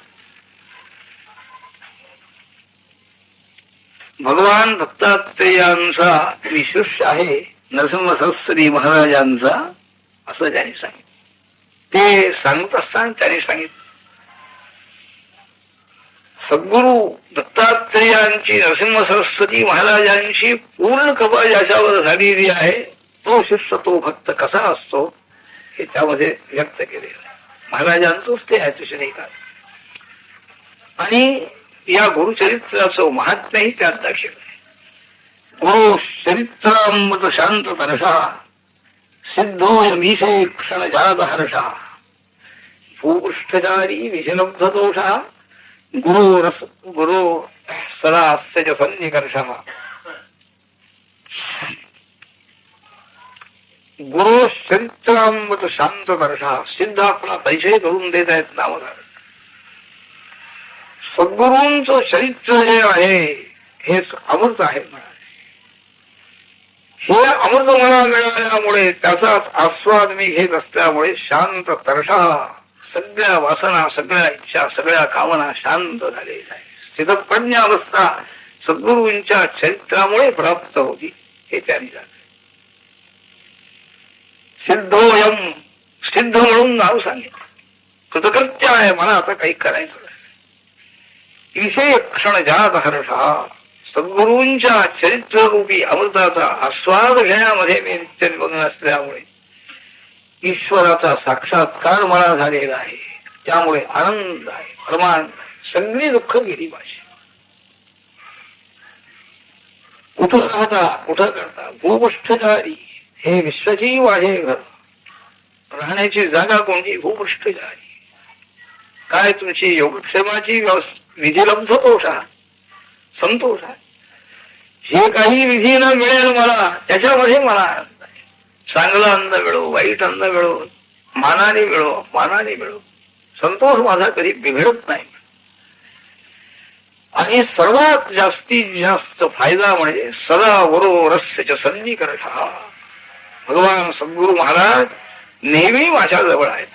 भगवान दत्तात्रेयांचा मी शिष्य आहे, नरसिंह सहस्त्री महाराजांचा, असं त्यांनी सांगितलं. ते सांगत असताना त्यांनी सांगितलं, सद्गुरु दत्तात्रेयांची नरसिंह सरस्वती महाराजांची पूर्ण कृपा ज्याच्यावर झालेली आहे तो शिष्य तो भक्त कसा असतो हे त्यामध्ये व्यक्त केलेलं आहे. महाराजांचंच ते आहे का. आणि या गुरुचरित्राचं महात्म्यही त्यात दाखवलं आहे. गुरु चरित्रामृत शांत तरसा सिद्धोय मीशे क्षण जात हर्षा भूपृष्ठचारी विषलब्ध दोषा गुरु सदा सज सन्निकर्षा. गुरु चरित्रामृत शांत तरसा, सिद्ध आपला परिचय करून देत आहेत नामधार. सद्गुरूंचं चरित्र जे आहे हेच अमृत आहे म्हणाले. हे अमृत मला मिळाल्यामुळे त्याचाच आस्वाद मी घेत असल्यामुळे शांत तरसा, सगळ्या वासना सगळ्या इच्छा सगळ्या कामना शांत झालेल्या आहे. स्थितप्रज्ञ अवस्था सद्गुरूंच्या चरित्रामुळे प्राप्त होती हे त्यांनी जाणले. सिद्धोयम, सिद्ध म्हणून नाव सांगितलं. कृतकृत्य आहे, मला आता काही करायचं. ईशे क्षण जात हर्षा, सद्गुरूंच्या चरित्ररूपी अमृताचा आस्वाद घेण्यामध्ये मी नित्य निमग्न असल्यामुळे ईश्वराचा साक्षात्कार मला झालेला आहे. त्यामुळे आनंद आहे, प्रमाण सगळी दुःख गेली माझी. कुठं राहता कुठं करता भूपृष्ठचारी, हे विश्वजीव आहे घर. राहण्याची जागा कोणती? भूपृष्ठचारी. काय तुमची योगक्षेमाची विधिलब्ध दोष आहे, संतोष आहे. जे काही विधी न मिळेल मला त्याच्यामध्ये मला आनंद आहे. चांगला अन्न मिळो, वाईट अन्न मिळो, मानाने मिळो, अपमानाने मिळो, संतोष माझा कधी बिघडत नाही. आणि सर्वात जास्तीत जास्त फायदा म्हणजे सदा बरोबरस्य सन्निकर्षः. भगवान सद्गुरु महाराज नेहमी माझ्या जवळ आहेत.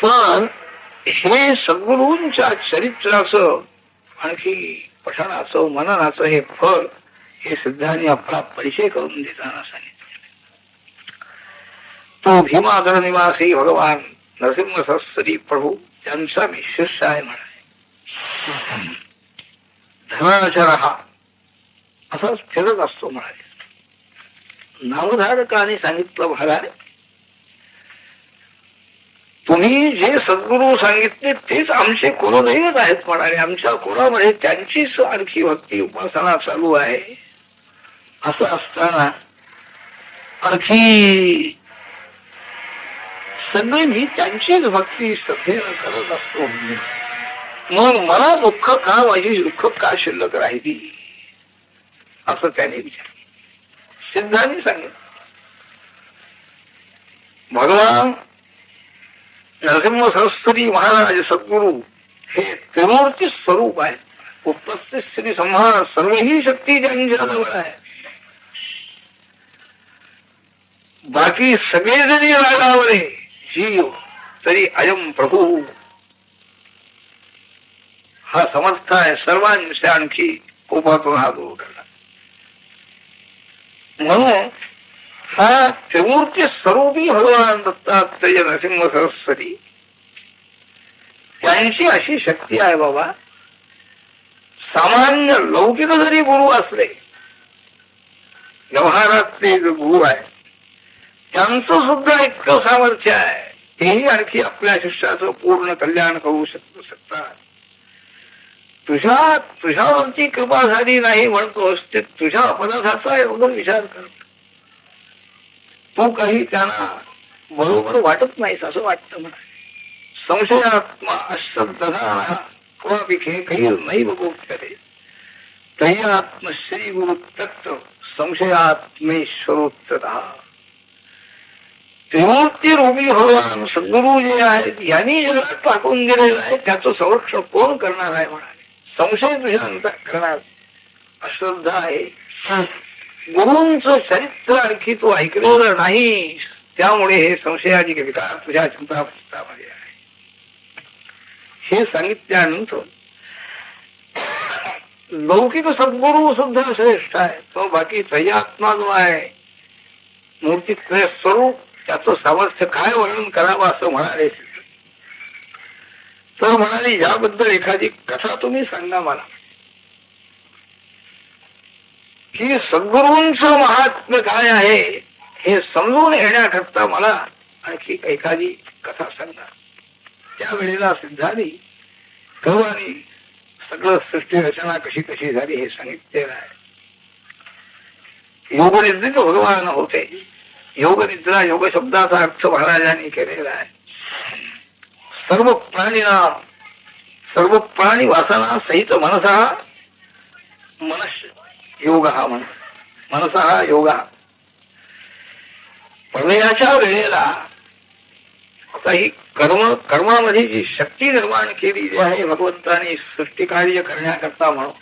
पण हे सद्गुरूंच्या चरित्राचं आणखी पठणाचं मननाचं हे फळ हे सिद्धांनी आपला परिचय करून देताना सांगितले. तो भीमादर निवासी भगवान नरसिंह सहस्त्री प्रभू त्यांचा मी शिष्य आहे म्हणाले. धर्माचर हा असाच फिरत असतो म्हणाले. नामधारकाने सांगितलं महाराज, तुम्ही जे सद्गुरू सांगितले तेच आमचे कुलदैवत आहेत म्हणाले. आमच्या कुळामध्ये त्यांचीच आणखी भक्ती उपासना चालू आहे. असं असताना आणखी सगळी मी त्यांचीच भक्ती श्रद्धेनं करत असतो. मग मला दुःख का, माझी दुःख का शिल्लक राहिली, असं त्याने विचारलं. सिद्धांनी सांगितलं, भगवान नरसिंह सरस्वती महाराज सद्गुरु हे त्रिमूर्ती स्वरूप आहे. उपस्थित श्री संहार सर्व ही शक्ती त्यांच्या जवळ आहे. बाकी सगळे जरी रागावले जीव, तरी अयम प्रभू हा समर्थ आहे सर्वांच्या आणखी कोपातून हा दूर करला. म्हणून हा त्रिमूर्ती स्वरूपी भगवान दत्तात्रेय नरसिंह सरस्वती त्यांची अशी शक्ती आहे बाबा. सामान्य लौकिक जरी गुरु असले, व्यवहारातले जो गुरु आहे त्यांचं सुद्धा इतकं सामर्थ्य आहे, तेही आणखी आपल्या शिष्याचं पूर्ण कल्याण करू शकतात. तुझ्यावरची कृपा झाली नाही म्हणतोस, ते तुझ्या अपराधाचा एवढा विचार कर. तू काही त्यांना बरोबर वाटत नाहीस असं वाटतं म्हणा. संशयात्मा अश्रद्धा क्वापिखे काही नाही बघोत्तरे तही आत्मश्री गुरु तत्व संशयात्मेश्वरोत्तर. त्रिमूर्ती रूपी भगवान सद्गुरु जे आहेत यांनी जगात टाकून दिलेलं आहे, त्याचं संरक्षण कोण करणार आहे म्हणाले. संशय तुझ्या अंतःकरणात अश्रद्धा आहे. गुरूंचं चरित्र आणखी तू ऐकलेलं नाही, त्यामुळे हे संशयाची विकार तुझ्या चिंतामध्ये आहे. हे सांगितल्यानंतर लौकिक सद्गुरू सुद्धा श्रेष्ठ आहे, तो बाकी त्रयात्मा जो आहे मूर्ती त्रय स्वरूप, त्याचं सामर्थ्य काय वर्णन करावं असं म्हणाले. तर म्हणाले याबद्दल एखादी कथा तुम्ही सांगा मला, की सद्गुरूंचं महात्म्य काय आहे हे समजून येण्याकरता मला आणखी एखादी कथा सांगा. त्यावेळेला सिद्धांनी कवानी सगळं सृष्टी रचना कशी कशी झाली हे सांगितलेलं आहे. योगनिद्रित भगवान होते. योगनिद्रा योग शब्दाचा अर्थ महाराजांनी केलेला आहे. सर्व प्राणी वासना सहित मनसा मनस योग हा मनसा योग. प्रलयाच्या वेळेला आता ही कर्मामध्ये जी शक्ती निर्माण केलेली आहे भगवंताने सृष्टी कार्य करण्याकरता, म्हणून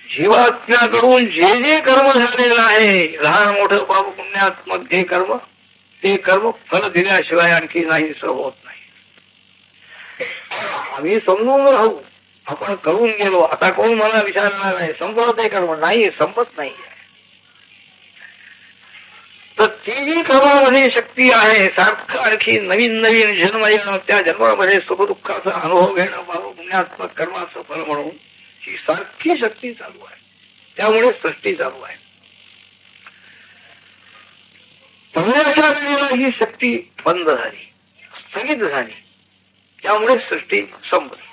जीवात्म्याकडून जे जे कर्म झालेलं आहे, लहान मोठं पाप पुण्यात्मक जे कर्म, ते कर्म फल दिल्याशिवाय आणखी नाही होत नाही. आम्ही समजून राहू, आपण करून गेलो, आता कोण मला विचारणार आहे संपत आहे कर्म, नाही संपत नाही. तर ती जी कर्मामध्ये शक्ती आहे, सारखं आणखी नवीन नवीन जन्म येणं, त्या जन्मामध्ये सुखदुःखाचा अनुभव घेणं, पाप पुण्यात्मक कर्माचं फल म्हणून ही सारखी शक्ती चालू आहे. त्यामुळे सृष्टी चालू आहे. प्रलयाच्या वेळेला ही शक्ती बंद झाली, स्थगित झाली, त्यामुळे सृष्टी संपली.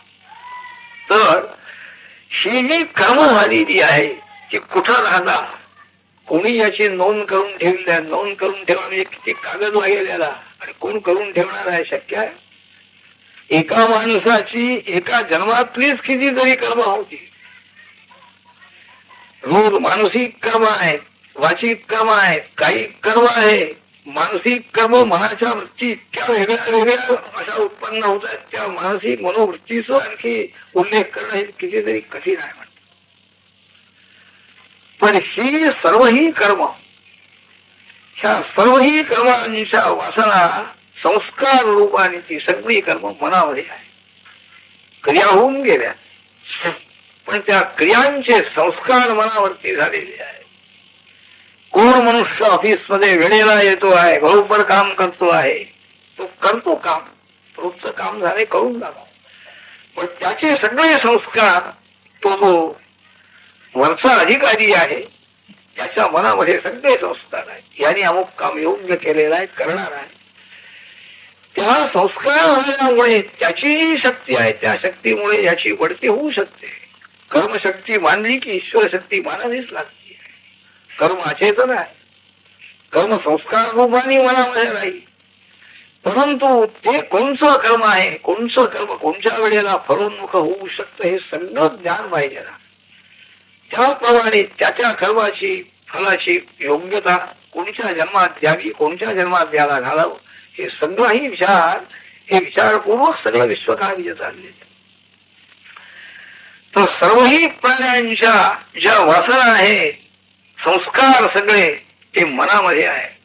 तर ही जी कर्म झालेली आहे ती कुठं राहता, कोणी याची नोंद करून ठेवली आहे. नोंद करून ठेवणं म्हणजे किती कागद लागेल आणि कोण करून ठेवणार आहे, शक्य आहे. एका माणसाची एका जन्मातलीच कितीतरी कर्म होती. रोज मानसिक कर्म आहेत, वाचिक कर्म आहेत, कायिक कर्म आहे. मानसिक कर्म मनाच्या वृत्ती इतक्या वेगळ्या वेगळ्या अशा उत्पन्न होत आहेत, त्या मानसिक मनोवृत्तीचा आणखी उल्लेख करणं हे कितीतरी कठीण आहे. पण ही सर्वही कर्म, ह्या सर्वही कर्मांच्या वासना संस्कार रूपाने ती सगळी कर्म मनामध्ये आहे. क्रिया होऊन गेल्या, पण त्या क्रियांचे संस्कार मनावरती झालेले आहे. कोण मनुष्य ऑफिसमध्ये वेळेला येतो आहे, बरोबर काम करतो आहे, तो करतो काम, रोजचं काम झाले करून जातो, पण त्याचे सगळे संस्कार तो जो वरचा अधिकारी आहे त्याच्या मनामध्ये सगळे संस्कार आहेत. याने अमुक काम योग्य केलेलं आहे, करणार आहे. त्या संस्कार झाल्यामुळे त्याची जी शक्ती आहे त्या शक्तीमुळे याची बढती होऊ शकते. कर्मशक्ती मानली की ईश्वर शक्ती मानावीच लागते. कर्म अचेतन आहे, कर्म संस्कार रूपाने मनामध्ये राहील. परंतु ते कोणचं कर्म आहे, कोणचं कर्म कोणत्या वेळेला फलोन्मुख होऊ शकतं हे सगळं ज्ञान पाहिजे ना. त्याप्रमाणे त्याच्या कर्माची फलाची योग्यता कोणत्या जन्मात द्यावी, कोणत्या जन्मात द्यायला घालावं, हे सगळंही हे विचारपूर्वक सगळं विश्वकार्य चालले. तर सर्वही प्राण्यांच्या ज्या वासना आहेत, संस्कार सगळे ते मनामध्ये आहे.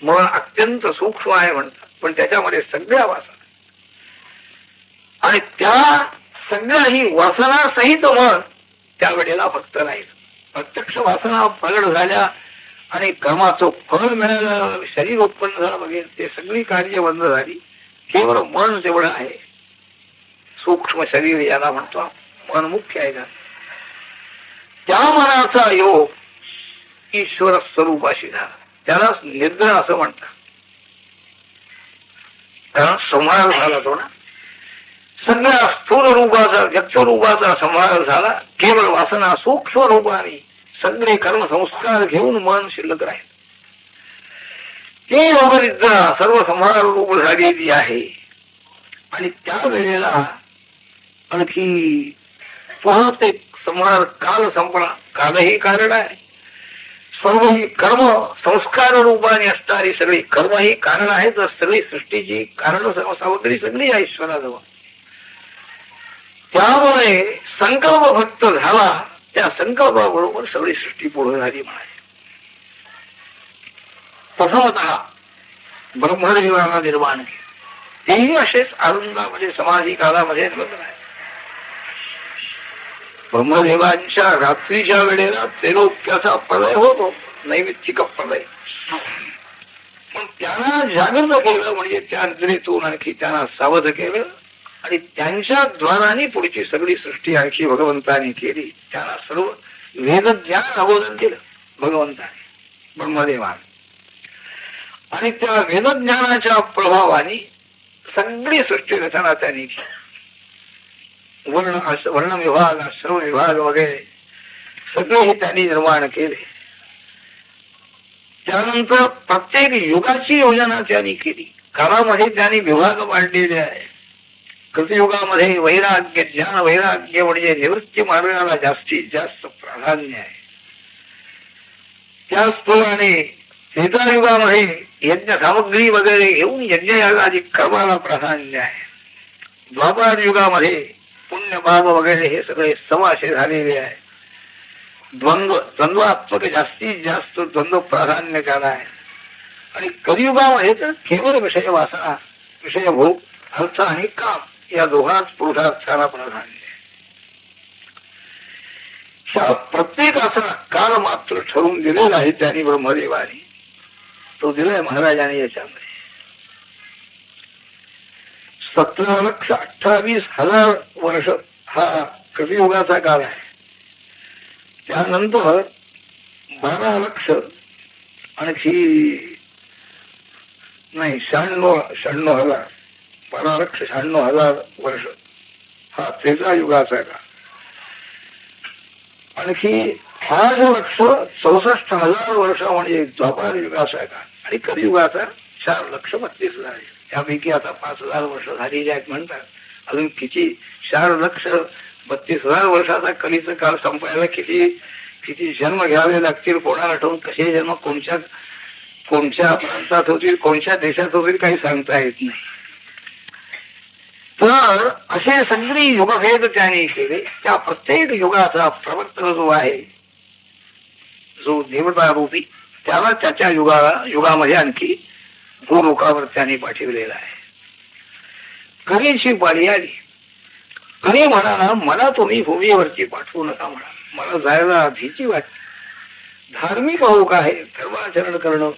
मन अत्यंत सूक्ष्म आहे म्हणतात, पण त्याच्यामध्ये सगळ्या वासना आणि त्या सगळ्याही वासना सहित मन त्यावेळेला फक्त राहील. प्रत्यक्ष वासना प्रगट झाल्या आणि कर्माचं फळ मिळालं, शरीर उत्पन्न झालं वगैरे, ते सगळी कार्य बंद झाली. केवळ मन तेवढं आहे, सूक्ष्म शरीर याला म्हणतो, मन मुख्य आहे का. त्या मनाचा योग ईश्वर स्वरूपाशी झाला, त्याला निद्रा असं म्हणतात. कारण संहार झाला तो ना, सगळ्या स्थूल रूपाचा व्यक्त रूपाचा संहार झाला. केवळ वासना सूक्ष्म रूपाने सगळे कर्म संस्कार घेऊन मन शिल्लक राहील. ते योगनिद्रा सर्व संहार रूप झालेली आहे. आणि त्या वेळेला आणखी पुन्हा ते संहार काल संपला. कालही कारण आहे, सर्व ही कर्म संस्कार रूपाने असणारी सगळी कर्म ही कारण आहे. तर सगळी सृष्टीची कारण सामग्री सगळी आहे ईश्वराजवळ. त्यामुळे संकल्प फक्त झाला, त्या संकल्पाबरोबर सगळी सृष्टी पुढे झाली म्हणाली. प्रथमतः ब्रह्मदेवाला निर्माण केले, तेही असेच आनंदामध्ये समाधी कालामध्ये निबंध आहे. ब्रह्मदेवांच्या रात्रीच्या वेळेला त्रैलोक्याचा प्रलय होतो, नैमित्तिक प्रलय. पण त्यांना जागृत केलं, म्हणजे त्या निद्रेतून आणखी त्यांना सावध केलं आणि त्यांच्या द्वाराने पुढची सगळी सृष्टी आणखी भगवंताने केली. त्यांना सर्व वेदज्ञान अगोदर दिलं भगवंताने, ब्रह्मदेवाने. आणि त्या वेदज्ञानाच्या प्रभावाने सगळी सृष्टी रचना त्यांनी केली. वर्ण विभाग, आश्रम विभाग वगैरे सगळे त्यांनी निर्माण केले. त्यानंतर प्रत्येक युगाची योजना त्यांनी केली. काळामध्ये त्यांनी विभाग मांडलेले आहे. कृतयुगामध्ये वैराग्य, ज्ञान वैराग्य म्हणजे निवृत्ती मार्गाला जास्तीत जास्त प्राधान्य आहे. त्याचप्रमाणे त्रेतायुगामध्ये यज्ञ सामग्री वगैरे घेऊन यज्ञयागादी कर्माला प्राधान्य आहे. द्वापार युगामध्ये पुण्यभाग वगैरे हे सगळे समाशे झालेले आहे. द्वंद्वात्मक जास्तीत जास्त द्वंद्व प्राधान्य त्याला आहे. आणि कलियुगामध्ये तर केवळ विषय वासना, विषय भोग, अर्थ आणि काम या दोघांच पुरुषार्थाला प्राधान्य आहे. प्रत्येकाचा काल मात्र ठरवून दिलेला आहे त्यांनी ब्रह्मदेवाने, तो दिलाय महाराजांनी. याच्यामध्ये 17,28,000 वर्ष हा कलियुगाचा काळ आहे. त्यानंतर 12 लक्ष आणखी नाही 96,000 12,96,000 वर्ष हा त्रेतायुगाचा काळ. आणखी 5,64,000 वर्ष म्हणजे द्वापार युगाचा काळ. आणि कलियुगाचा 4,32,000. त्यापैकी आता 5,000 वर्ष झालेली आहेत म्हणतात. अजून किती 4,32,000 वर्षाचा कलीचा काळ संपायला किती जन्म घ्यावे लागतील, कोणाला ठेवून कसे जन्म कोणत्या प्रांतात होतील, कोणत्या देशात होतील काही सांगता येत नाही. तर असे सगळे युगभेद त्यांनी केले. त्या प्रत्येक युगाचा प्रवर्तक जो आहे, जो देवता रूपी, त्याला त्याच्या युगामध्ये आणखी भूलोकावर त्यांनी पाठवलेला आहे. करीची पाळी आली. करी म्हणाला, मला तुम्ही भूमीवरती पाठवू नका म्हणा, मला जायला भीती वाटते. धार्मिक होक आहे, धर्माचरण करणं,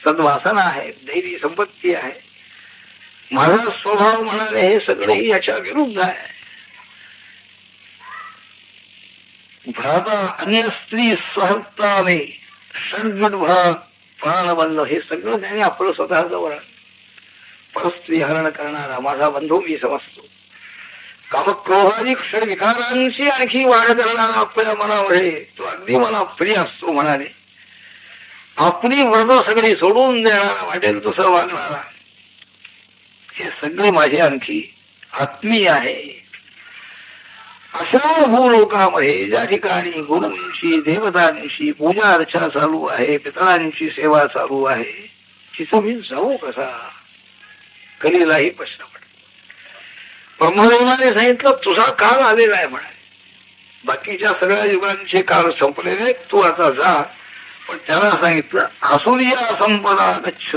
सद्वासना आहे, दैवी संपत्ती आहे. माझा स्वभाव म्हणाले हे सगळेही याच्या विरुद्ध आहे. भ्राता अन्य स्त्री स्वहत्ताने षड्विद्भा प्राणबंध, हे सगळं त्याने आपलं स्वतःचं वर्ण. परस्त्री हरण करणारा माझा बंधू मी समजतो. कामक्रोधादी क्षण विकारांची आणखी वाढ करणारा आपल्या मनामध्ये तो अगदी मला प्रिय असतो म्हणाले. आपली व्रत सगळी सोडून देणारा, वाटेल तसं वागणारा, हे सगळे माझे आणखी आत्मीय आहे. अशा भूलोकामध्ये ज्या ठिकाणी गुरूंची देवतांची पूजा अर्चा चालू आहे, पितरांची सेवा चालू आहे, तिथं मी जाऊ कसा? कलीलाही प्रश्न पडला. ब्रह्मदेवाने सांगितलं तुझा काळ आलेला आहे म्हणाले. बाकीच्या सगळ्या युगांचे काळ संपलेले, तू आता जा. पण त्याला सांगितलं आसुरिया संपदा गच्छ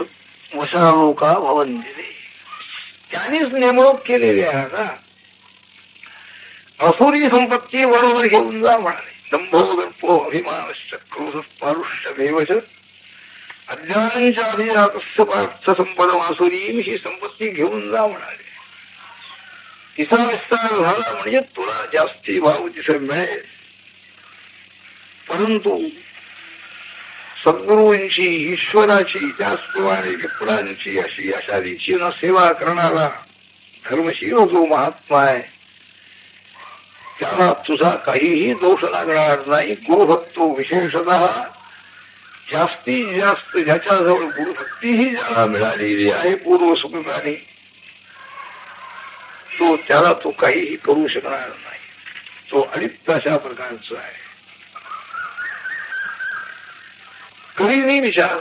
वशालोका भवन्ति. त्यानेच नेमणूक केलेली आहे ना. असुरी संपत्ती बरोबर घेऊन जा म्हणाले. दंभो दर्पो अभिमानश्च क्रोध पारुष्य देवच अज्ञानांच्या अभिजातस्य पार्थ संपदम आसुरीम. ही संपत्ती घेऊन जा म्हणाले. तिचा विस्तार झाला म्हणजे तुला जास्ती भाव तिथे मिळेल. परंतु सद्गुरूंची ईश्वराची त्याचप्रमाणे विप्रांची अशी अशा रीतीनं सेवा करणारा धर्मशील जो महात्मा आहे त्याला तुझा काहीही दोष लागणार नाही. गुरुभक्तो विशेषतः जास्तीत जास्त ज्याच्याजवळ गुरुभक्तीही ज्याला मिळालेली आहे पूर्व सुकृताने, तो त्याला तो काहीही करू शकणार नाही. तो अलिप्त अशा प्रकारचा आहे. कधीही विचार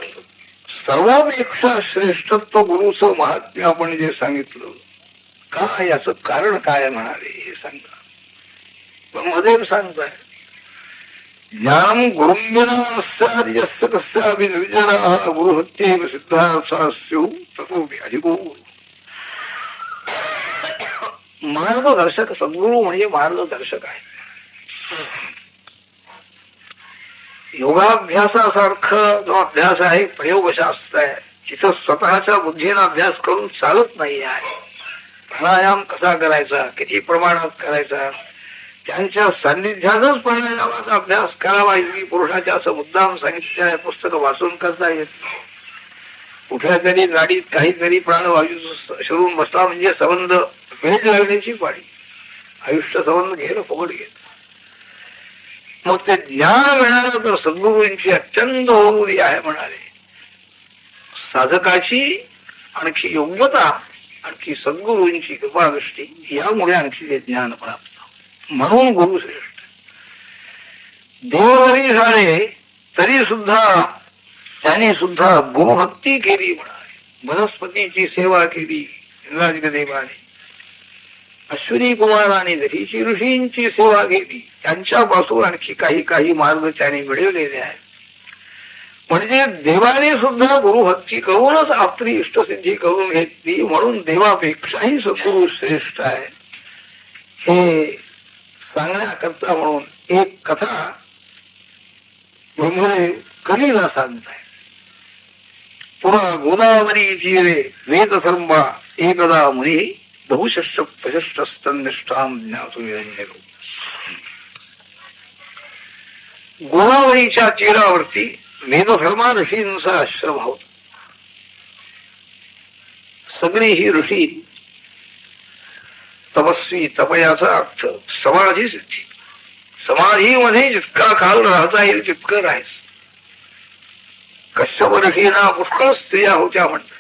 सर्वापेक्षा श्रेष्ठत्व गुरुचं महात्म्य आपण जे सांगितलं का, याचं कारण काय म्हणाले हे सांगा. ब्रह्मदेव सांगताय ज्ञान गुरुंजनास्यादिजस्य कस्यापि निर्जनाः गुरुभक्तेव सिद्धार्थाः स्युः ततोपि अधिको. मार्गदर्शक सद्गुरू म्हणजे मार्गदर्शक आहे. योगाभ्यासासारखं जो अभ्यास आहे प्रयोगशास्त्र आहे, तिथं स्वतःच्या बुद्धीनं अभ्यास करून चालत नाही आहे. प्राणायाम कसा करायचा, किती प्रमाणात करायचा, त्यांच्या सान्निध्यातच प्राणायामाचा अभ्यास करावा. योगी पुरुषाच्या असं मुद्दाम सांगितलं आहे. पुस्तकं वाचून करता येत. कुठल्या तरी नाडीत काहीतरी प्राणवायू शिरून बसला म्हणजे संबंध भेट लागण्याची पाळी. आयुष्य संबंध घेणं फुकट घेत. मग ते ज्ञान मिळालं तर सद्गुरूंची अत्यंत जरुरी आहे म्हणाले. साधकाची आणखी योग्यता, आणखी सद्गुरूंची कृपादृष्टी, यामुळे आणखी ते ज्ञान प्राप्त. म्हणून गुरु श्रेष्ठ. देव जरी झाले तरी सुद्धा त्याने सुद्धा गुरुभक्ती केली म्हणाले. वनस्पतीची सेवा केली इंद्राजदेवाने. अश्विनी कुमाराने दरीची ऋषींची सेवा केली. त्यांच्यापासून आणखी काही काही मार्ग त्याने मिळवलेले आहेत. म्हणजे देवाने सुद्धा गुरुभक्ती करूनच आपली इष्टसिद्धी करून घेतली. म्हणून देवापेक्षाही सद्गुरु श्रेष्ठ आहे हे सांगण्याकरता म्हणून एक कथा ब्रह्मदेव कलीला सांगताय. पुन्हा गोदावरी तीरे वेदधर्मा एकदा मुनी बहुशष्ट प्रशष्ट स्तनिष्ठाम ज्ञातु निरंजनो. गोदावरीच्या तीरावरती वेदधर्मा ऋषींचा आश्रम होता. सगळी ही ऋषी तपस्वी, तपयाचा अर्थ समाधी सिद्धी. समाधीमध्ये जितका काल राहता येईल तितकं राहायचं. कश्यप ऋषींना पुष्कळ स्त्रिया होत्या म्हणतात.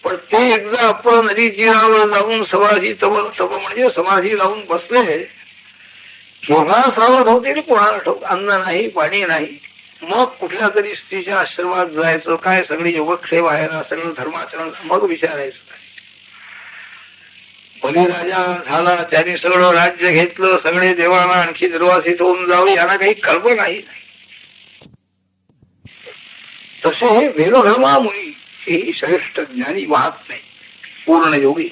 पण ते एकदा आपण नदी तीरावर जाऊन समाधी तप म्हणजे समाधी लावून बसले केव्हा सावध होते कोणाला ठाऊक. अन्न नाही, पाणी नाही. मग कुठल्या तरी स्त्रीच्या आश्रमात जायचं काय, सगळी योगक्षेम आहे ना, सगळं धर्माचरण, मग विचारायचं. बलिराजा झाला, त्याने सगळं राज्य घेतलं, सगळे देवांना आणखी निर्वासित होऊन जावे यांना काही कल्पनाही नाही. तसे हे वेदधर्मामुळे ही श्रेष्ठ ज्ञानी महात्मे पूर्ण योगी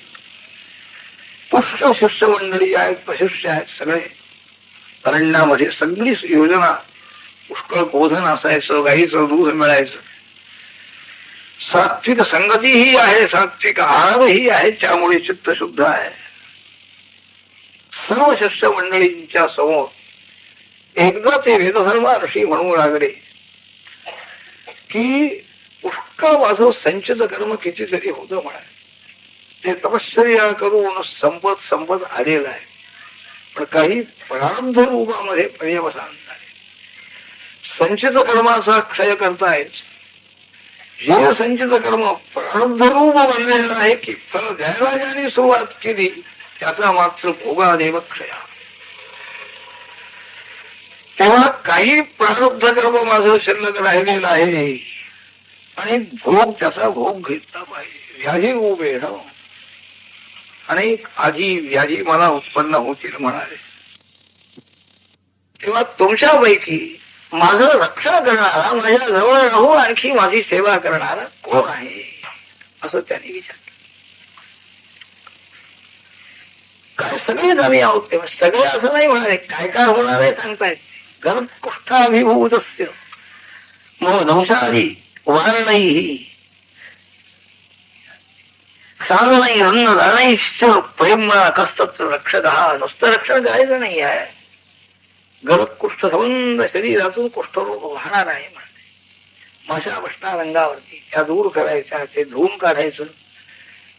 पुष्कळ शिष्य मंडळी आहेत, प्रशिष्य आहेत. सगळे अरण्यामध्ये सगळी योजना, पुष्कळ गोधन असायचं, गाईचं दूध मिळायचं, सात्विक संगतीही आहे, सात्विक आहारही आहे, त्यामुळे चित्त शुद्ध आहे. सर्व शिष्य मंडळींच्या समोर एकदा ते वेदधर्मा ऋषी म्हणू लागले की पुष्कळ माझं संचित कर्म कितीतरी होतं म्हणा. ते तपश्चर्या करून संपत आलेलं आहे. पण काही प्रारब्ध रूपामध्ये पर्यवसान झाले. संचित कर्माचा क्षय करता येत. जे संचित कर्म प्रारब्ध रूप बनलेलं आहे की फल द्यायला ज्याने सुरुवात केली त्याचा मात्र भोगादेव क्षया. तेव्हा काही प्रारब्ध कर्म माझं शिल्लक राहिलेलं आहे आणि भोग त्याचा भोग घेतला पाहिजे. व्याधी उभे ना आणि आधी व्याधी मला उत्पन्न होतील म्हणाले. तेव्हा तुमच्यापैकी माझं रक्षण करणारा, माझ्या जवळ राहून आणखी माझी सेवा करणारा कोण आहे असं त्यांनी विचारलं. काय सगळेच आम्ही आहोत तेव्हा सगळे असं नाही म्हणाले. काय काय होणार आहे सांगतायत. गरज कुष्ठाभिभूत असते मग दंशादी वारणही क्षालनही अन्नदानैश्च प्रेमणा कस्तत्र रक्षकः. नुसतं रक्षण करायचं नाही आहे. गरज कुष्ठ संबंध शरीरातून कुष्ठरोग वाहणार आहे म्हणते. माशा बसणार अंगावरती त्या दूर करायच्या, ते धुवून काढायचं,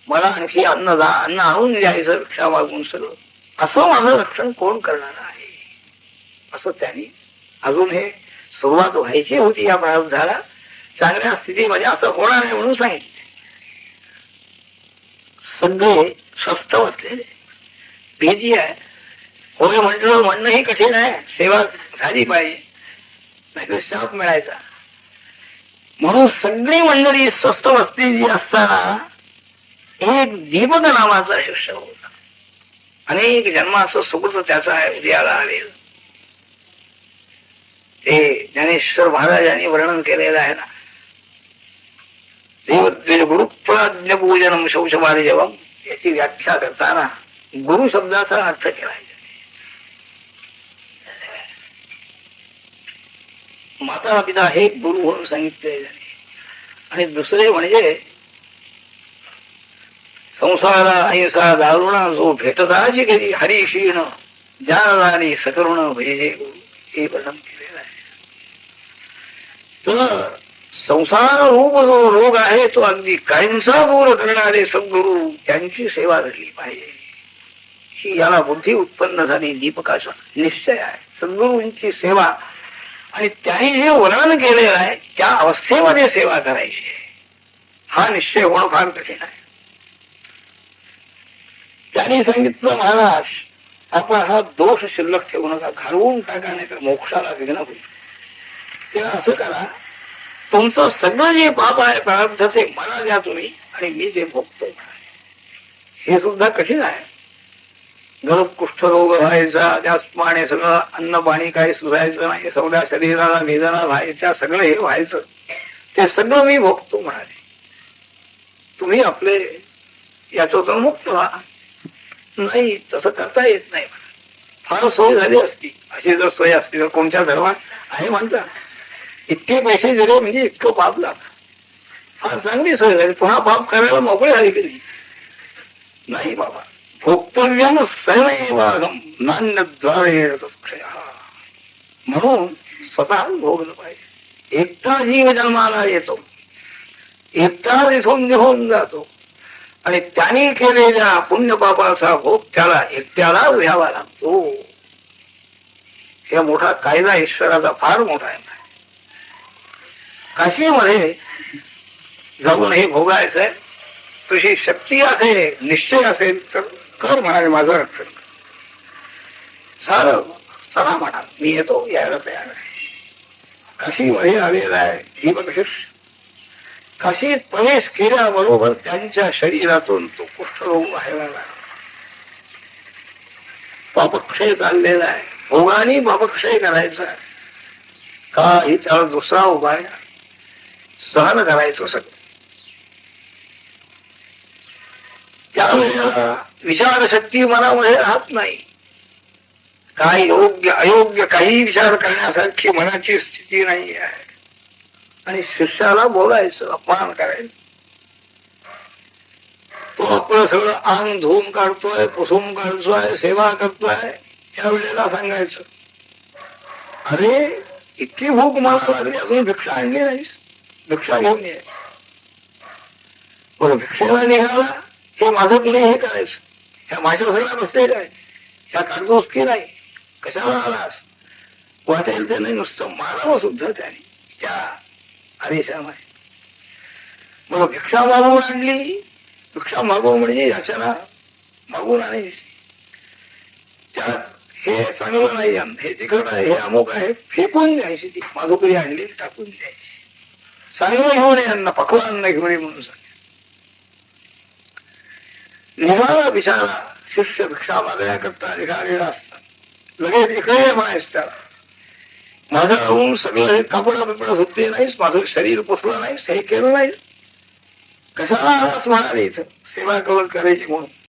मला आणखी अन्न आणून द्यायचं भिक्षा मागून सगळं. असं माझं रक्षण कोण करणार आहे असं त्यांनी अजून हे सुरुवात व्हायची होती या प्रारब्धाला. चांगल्या स्थितीमध्ये असं होणार आहे म्हणून सांगितले. सगळे स्वस्त वाटलेले भेजी आहे. होय म्हटलं म्हणणंही कठीण आहे. सेवा झाली पाहिजे नाहीतर शाप मिळायचा. म्हणून सगळी मंडळी स्वस्त बसलेली असताना एक दीपक नावाचा शिष्य होता. अनेक जन्माचं सुकृत त्याचा आहे उद्याला आलेलं. ते ज्ञानेश्वर महाराजांनी वर्णन केलेलं आहे ना. देवद्वेष गुरुप्राज्ञ पूजनम शौचवारी जवम याची व्याख्या करताना गुरु शब्दाचा अर्थ केला. माता पिता हे गुरु म्हणून सांगितले. आणि दुसरे म्हणजे संसारा अहिंसा दारुणा जो भेटताची कधी हरिशीण ज्ञानदानी सकरुण भजे गुरु हे वर्णन केलेलं आहे. तर संसार रूप जो रोग आहे तो अगदी कायमचा दूर करणारे सद्गुरु त्यांची सेवा घडली पाहिजे. ही याला बुद्धी उत्पन्न झाली. दीपकाचा निश्चय आहे सद्गुरूंची सेवा आणि त्यांनी जे वर्णन केलेलं आहे त्या अवस्थेमध्ये सेवा करायची. हा निश्चय होणं फार कठीण आहे. त्यांनी सांगितलं महाराज आपला हा दोष शिल्लक ठेवू नका, घालवून टाका नाही तर मोक्षाला विघ्न होईल. तेव्हा असं करा, तुमचं सगळं जे पाप आहे प्रारब्ध ते मला द्या तुम्ही आणि मी ते भोगतो. हे सुद्धा कठीण आहे. गरज कुष्ठरोग व्हायचा त्याचप्रमाणे सगळं अन्न पाणी काही सुधायचं नाही, सगळ्या शरीराला वेदना व्हायच्या, सगळं हे व्हायचं ते सगळं मी भोगतो म्हणाले. तुम्ही आपले याच्यातून मुक्त व्हा. नाही तसं करता येत नाही. फार सोय झाली असती. अशी जर सोय असती तर कोणत्या धर्मात आहे म्हणता इतके पैसे दिले म्हणजे इतकं पाप लागत. फार चांगली सोय झाली. पुन्हा पाप करायला मोकळे झाली कधी नाही बाबा. भोक्तव्यम सदैवागम नान्यद्वारे रतक्षय. म्हणून स्वतः भोगलं पाहिजे. एकटा जीव जन्माला येतो, एकटा इथून निघून जातो आणि त्यांनी केलेल्या पुण्यपापाचा भोग त्याला एकट्याला घ्यावा लागतो. हे मोठा कायदा ईश्वराचा फार मोठा आहे. काशीमध्ये जाऊन हे भोगायचंय तुझी शक्ती असेल निश्चय असेल तर कर म्हणाले. माझं रक्षण झालं. चला म्हणा मी येतो, यायला तयार आहे. काशीमध्ये आलेला आहे दीपक शिष्य. काशीत प्रवेश केल्याबरोबर त्यांच्या शरीरातून तो कुष्ठरोग व्हायला लागला. पापक्षय चाललेला आहे. भोगाने पापक्षय करायचा काही त्याला दुसरा उपाय सहन करायचं सगळं. त्यावेळेला विचारशक्ती मनामध्ये राहत नाही. काय योग्य अयोग्य काही विचार करण्यासारखी मनाची स्थिती नाही आहे. आणि शिष्याला बोलायचं, अपमान करायचं. तो आपलं सगळं अंग धुवून काढतोय, पुसून काढतोय, सेवा करतोय. त्यावेळेला सांगायचं अरे इतकी भूक मला लागली अजून भिक्षा आणली नाहीस, भिक्षा घेऊन ये. बरं भिक्षेला निघाला हे माझं पुढे हे करायचं. ह्या माझ्या सगळ्या बसलेल्या आहे, ह्या काढतोस की नाही, कशाला आलास, वाटेल ते नाही. नुसतं मारावं सुद्धा त्याने त्या आदेशामध्ये. मला भिक्षा मागून आणली. भिक्षा मागून म्हणजे याचना मागून आणायची. त्यात हे चांगलं नाही, हे तिखट आहे, हे अमुक आहे, फेकून द्यायची. ती माधुकरी आणली टाकून द्यायची. चांगलं घेऊन यांना पकवान नाही घेऊन म्हणून सांग. निघाला बिचारा शिष्य भिक्षा मागण्याकरता निघालेला असतात. लगेच इकडे म्हणायच त्याला, माझं राहून सगळं हे कापडा बिपडा धुतले नाहीस, माझं शरीर पुसलं नाहीस, हे केलं नाहीस, कशाला आलास म्हणाले इथं सेवा करून करायची म्हणून.